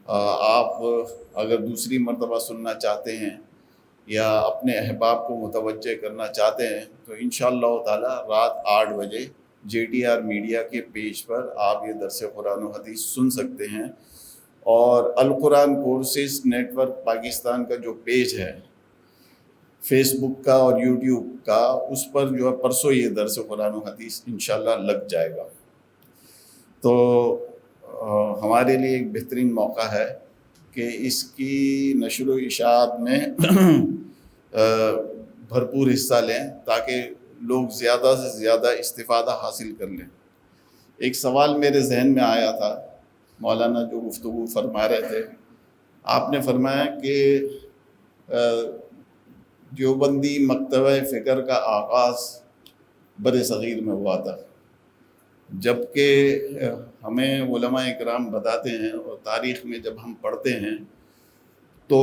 آپ اگر دوسری مرتبہ سننا چاہتے ہیں یا اپنے احباب کو متوجہ کرنا چاہتے ہیں تو انشاءاللہ تعالی رات 8 بجے JTR میڈیا کے پیج پر آپ یہ درس قرآن و حدیث سن سکتے ہیں۔ اور القرآن کورسز نیٹ ورک پاکستان کا جو پیج ہے فیس بک کا اور یوٹیوب کا، اس پر جو ہے پرسوں یہ درس قرآن و حدیث انشاءاللہ لگ جائے گا۔ تو ہمارے لیے ایک بہترین موقع ہے کہ اس کی نشر و اشاعت میں بھرپور حصہ لیں تاکہ لوگ زیادہ سے زیادہ استفادہ حاصل کر لیں۔ ایک سوال میرے ذہن میں آیا تھا، مولانا جو گفتگو فرما رہے تھے، آپ نے فرمایا کہ دیوبندی مکتبہ فکر کا آغاز بر صغیر میں ہوا تھا، جبکہ ہمیں علماء اکرام بتاتے ہیں اور تاریخ میں جب ہم پڑھتے ہیں تو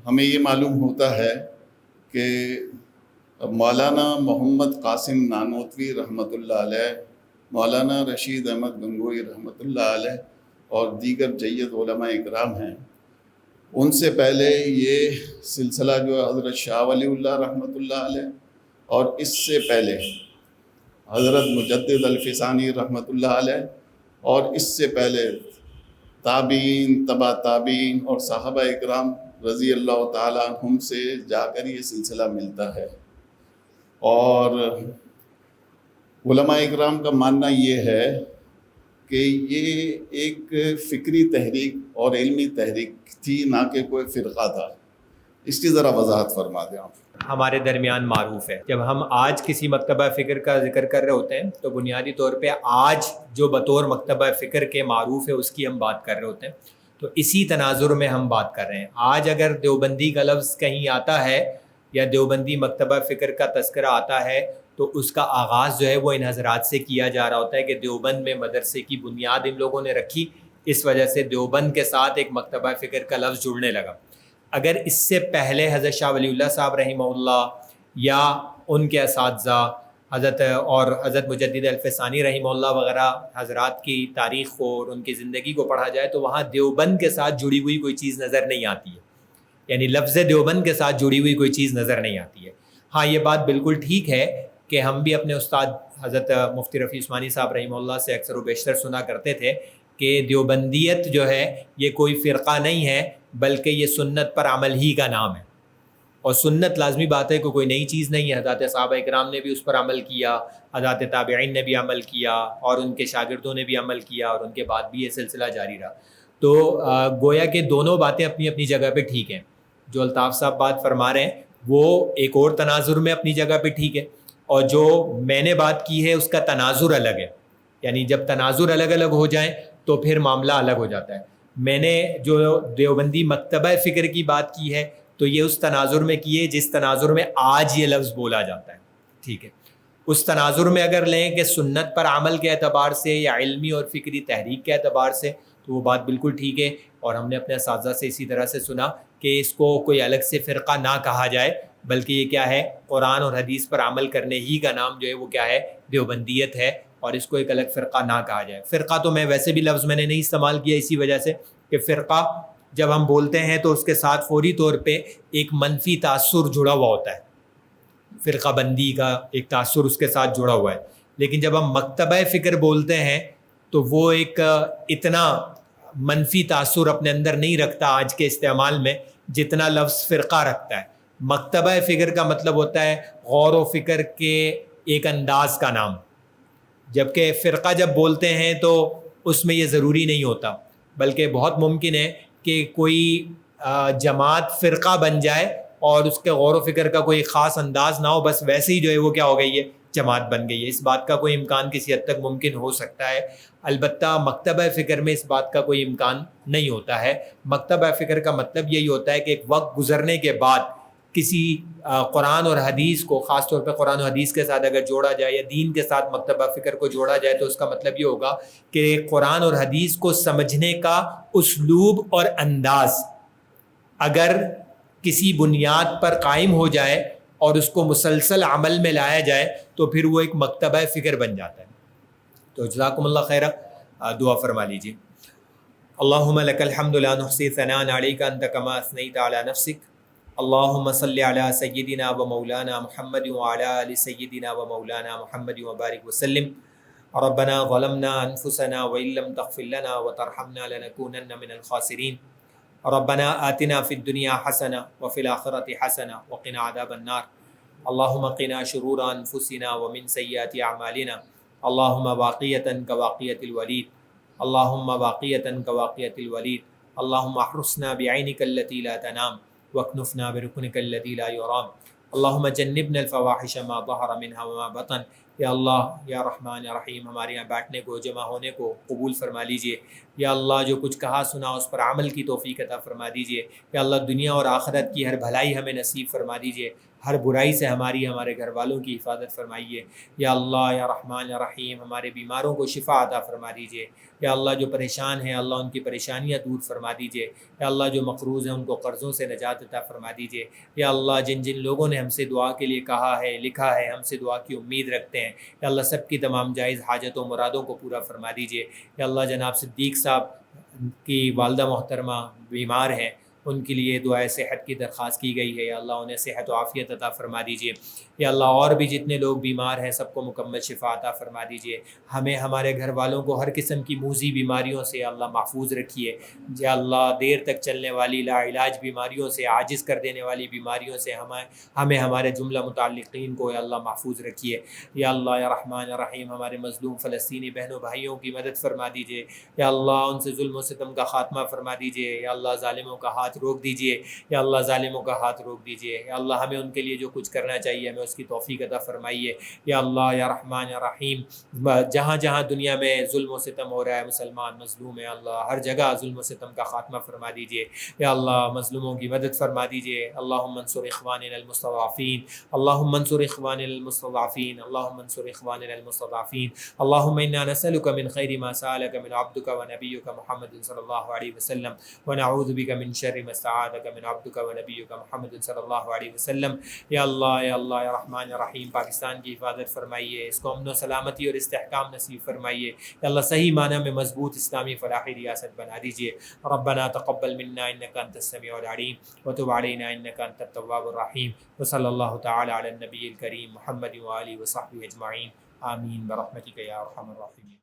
ہمیں یہ معلوم ہوتا ہے کہ مولانا محمد قاسم نانوتوی رحمۃ اللہ علیہ، مولانا رشید احمد گنگوئی رحمۃ اللہ علیہ اور دیگر جید علماء اکرام ہیں، ان سے پہلے یہ سلسلہ جو ہے حضرت شاہ ولی اللہ رحمۃ اللہ علیہ، اور اس سے پہلے حضرت مجدد الفسانی رحمۃ اللہ علیہ، اور اس سے پہلے تابعین، تبع تابعین اور صحابہ اکرام رضی اللہ تعالیٰ عنہم سے جا کر یہ سلسلہ ملتا ہے۔ اور علماء اکرام کا ماننا یہ ہے کہ یہ ایک فکری تحریک اور علمی تحریک تھی، نہ کہ کوئی فرقہ تھا۔ اس کی ذرا وضاحت فرما دیں آپ۔ ہمارے درمیان معروف ہے، جب ہم آج کسی مکتبہ فکر کا ذکر کر رہے ہوتے ہیں تو بنیادی طور پہ آج جو بطور مکتبہ فکر کے معروف ہے اس کی ہم بات کر رہے ہوتے ہیں، تو اسی تناظر میں ہم بات کر رہے ہیں۔ آج اگر دیوبندی کا لفظ کہیں آتا ہے یا دیوبندی مکتبہ فکر کا تذکرہ آتا ہے تو اس کا آغاز جو ہے وہ ان حضرات سے کیا جا رہا ہوتا ہے کہ دیوبند میں مدرسے کی بنیاد ان لوگوں نے رکھی، اس وجہ سے دیوبند کے ساتھ ایک مکتبہ فکر کا لفظ جڑنے لگا۔ اگر اس سے پہلے حضرت شاہ ولی اللہ صاحب رحمہ اللہ یا ان کے اساتذہ حضرت مجدد الفسانی رحمہ اللہ وغیرہ حضرات کی تاریخ کو اور ان کی زندگی کو پڑھا جائے تو وہاں دیوبند کے ساتھ جڑی ہوئی کوئی چیز نظر نہیں آتی ہے، یعنی لفظ دیوبند کے ساتھ جڑی ہوئی کوئی چیز نظر نہیں آتی ہے۔ ہاں یہ بات بالکل ٹھیک ہے کہ ہم بھی اپنے استاد حضرت مفتی رفیع عثمانی صاحب رحمہ اللہ سے اکثر و بیشتر سنا کرتے تھے کہ دیوبندیت جو ہے یہ کوئی فرقہ نہیں ہے بلکہ یہ سنت پر عمل ہی کا نام ہے، اور سنت لازمی بات ہے کہ کوئی نئی چیز نہیں ہے۔ حضرات صحابہ اکرام نے بھی اس پر عمل کیا، حضرات تابعین نے بھی عمل کیا اور ان کے شاگردوں نے بھی عمل کیا، اور ان کے بعد بھی یہ سلسلہ جاری رہا۔ تو گویا کہ دونوں باتیں اپنی اپنی جگہ پہ ٹھیک ہیں۔ جو الطاف صاحب بات فرما رہے ہیں وہ ایک اور تناظر میں اپنی جگہ پہ ٹھیک ہے، اور جو میں نے بات کی ہے اس کا تناظر الگ ہے، یعنی جب تناظر الگ الگ ہو جائیں تو پھر معاملہ الگ ہو جاتا ہے۔ میں نے جو دیوبندی مکتبہ فکر کی بات کی ہے تو یہ اس تناظر میں کی ہے جس تناظر میں آج یہ لفظ بولا جاتا ہے، ٹھیک ہے۔ اس تناظر میں اگر لیں کہ سنت پر عمل کے اعتبار سے یا علمی اور فکری تحریک کے اعتبار سے تو وہ بات بالکل ٹھیک ہے، اور ہم نے اپنے اساتذہ سے اسی طرح سے سنا کہ اس کو کوئی الگ سے فرقہ نہ کہا جائے بلکہ یہ کیا ہے، قرآن اور حدیث پر عمل کرنے ہی کا نام جو ہے وہ کیا ہے، دیوبندیت ہے، اور اس کو ایک الگ فرقہ نہ کہا جائے۔ فرقہ تو میں ویسے بھی لفظ میں نے نہیں استعمال کیا اسی وجہ سے کہ فرقہ جب ہم بولتے ہیں تو اس کے ساتھ فوری طور پہ ایک منفی تاثر جڑا ہوا ہوتا ہے، فرقہ بندی کا ایک تاثر اس کے ساتھ جڑا ہوا ہے، لیکن جب ہم مکتبہ فکر بولتے ہیں تو وہ ایک اتنا منفی تاثر اپنے اندر نہیں رکھتا آج کے استعمال میں جتنا لفظ فرقہ رکھتا ہے۔ مکتبہ فکر کا مطلب ہوتا ہے غور و فکر کے ایک انداز کا نام، جبکہ فرقہ جب بولتے ہیں تو اس میں یہ ضروری نہیں ہوتا، بلکہ بہت ممکن ہے کہ کوئی جماعت فرقہ بن جائے اور اس کے غور و فکر کا کوئی خاص انداز نہ ہو، بس ویسے ہی جو ہے وہ کیا ہو گئی ہے، جماعت بن گئی ہے۔ اس بات کا کوئی امکان کسی حد تک ممکن ہو سکتا ہے، البتہ مکتبہ فکر میں اس بات کا کوئی امکان نہیں ہوتا ہے۔ مکتبہ فکر کا مطلب یہی ہوتا ہے کہ ایک وقت گزرنے کے بعد کسی قرآن اور حدیث کو، خاص طور پہ قرآن و حدیث کے ساتھ اگر جوڑا جائے یا دین کے ساتھ مکتبہ فکر کو جوڑا جائے تو اس کا مطلب یہ ہوگا کہ قرآن اور حدیث کو سمجھنے کا اسلوب اور انداز اگر کسی بنیاد پر قائم ہو جائے اور اس کو مسلسل عمل میں لایا جائے تو پھر وہ ایک مکتبہ فکر بن جاتا ہے۔ تو جزاکم اللہ خیرہ، دعا فرما لیجیے۔ اللہم لک الحمد لا نحصی ثناء علیک انت کما اثنیت علی نفسک، اللہم صلی علی سیدنا و مولانا محمد وعلی آل سیدنا و مولانا محمد وبارک وسلم۔ ربنا ظلمنا انفسنا وان لم تغفر لنا وترحمنا لنکونن من الخاسرین۔ ربنا آتنا فی الدنیا حسنہ وفی الآخرۃ حسنہ وقنا عذاب النار۔ اللہم قنا شرور انفسنا ومن سیئات اعمالنا، اللہم واقیۃ کواقیۃ الولید، اللہم واقیۃ کواقیۃ الولید، اللہم احرسنا بعینک التی لا تنام واکنفنا برکنک الذی لا یرام، اللہم جنبنا الفواحش ما ظہر منها وما بطن۔ یا اللہ، یا رحمان یا رحیم، ہمارے یہاں بیٹھنے کو، جمع ہونے کو قبول فرما لیجئے۔ یا اللہ، جو کچھ کہا سنا اس پر عمل کی توفیق عطا فرما دیجئے۔ یا اللہ، دنیا اور آخرت کی ہر بھلائی ہمیں نصیب فرما دیجئے، ہر برائی سے ہمارے گھر والوں کی حفاظت فرمائیے۔ یا اللہ، یا رحمان یا رحیم، ہمارے بیماروں کو شفا عطا فرما دیجئے۔ یا اللہ، جو پریشان ہیں اللہ ان کی پریشانیاں دور فرما دیجئے۔ یا اللہ، جو مقروض ہیں ان کو قرضوں سے نجات عطا فرما دیجئے۔ یا اللہ، جن جن لوگوں نے ہم سے دعا کے لیے کہا ہے، لکھا ہے، ہم سے دعا کی امید رکھتے ہیں، یا اللہ سب کی تمام جائز حاجتوں مرادوں کو پورا فرما دیجئے۔ یا اللہ، جناب صدیق صاحب کی والدہ محترمہ بیمار ہیں، ان کے لیے دعائے صحت کی درخواست کی گئی ہے، یا اللہ انہیں صحت و عافیت عطا فرما دیجئے۔ یا اللہ، اور بھی جتنے لوگ بیمار ہیں سب کو مکمل شفا عطا فرما دیجئے۔ ہمیں، ہمارے گھر والوں کو ہر قسم کی موذی بیماریوں سے اللہ محفوظ رکھیے۔ یا اللہ، دیر تک چلنے والی لا علاج بیماریوں سے، عاجز کر دینے والی بیماریوں سے ہمیں ہمارے جملہ متعلقین کو یا اللہ محفوظ رکھیے۔ یا اللہ، یا رحمان یا رحیم، ہمارے مظلوم فلسطینی بہنوں بھائیوں کی مدد فرما دیجئے۔ یا اللہ، ان سے ظلم و ستم کا خاتمہ فرما دیجئے۔ یا اللہ، ظالموں کا ہاتھ روک دیجئے۔ یا اللہ، ظالموں کا ہاتھ روک دیجئے۔ یا اللہ، ہمیں ان کے لیے جو کچھ کرنا چاہیے ہمیں اس کی توفیق عطا فرمائیے۔ یا اللہ، یا رحمان یا رحیم، جہاں جہاں دنیا میں ظلم و ستم ہو رہا ہے، مسلمان مظلوم ہے، اللہ ہر جگہ ظلم و ستم کا خاتمہ فرما دیجئے۔ یا اللہ، مظلوموں کی مدد فرما دیجئے۔ اللہم انصر اخواننا المستضعفین، اللہم انصر اخواننا المستضعفین، اللہم انصر اخواننا المستضعفین۔ اللہم انا نسألک من خیر ما سألک من عبدک ونبیک محمد صلی اللہ علیہ وسلم، ونعوذ بک من شر ما استعاذک من عبدک ونبیک محمد صلی اللہ علیہ وسلم۔ یا اللہ، یا اللہ، یا رحمان یا رحیم، پاکستان کی حفاظت فرمائیے، اس کو امن و سلامتی اور استحکام نصیب فرمائیے۔ یا اللہ، صحیح معنی میں مضبوط اسلامی فلاحی ریاست بنا دیجیے۔ ربنا تقبل منا انک انت السمیع العلیم وتب علینا انک انت التواب الرحیم، وصلی اللہ تعالی علی النبی الکریم محمد وآلہ وصحبہ اجمعین، آمین برحمتک یا ارحم الراحمین۔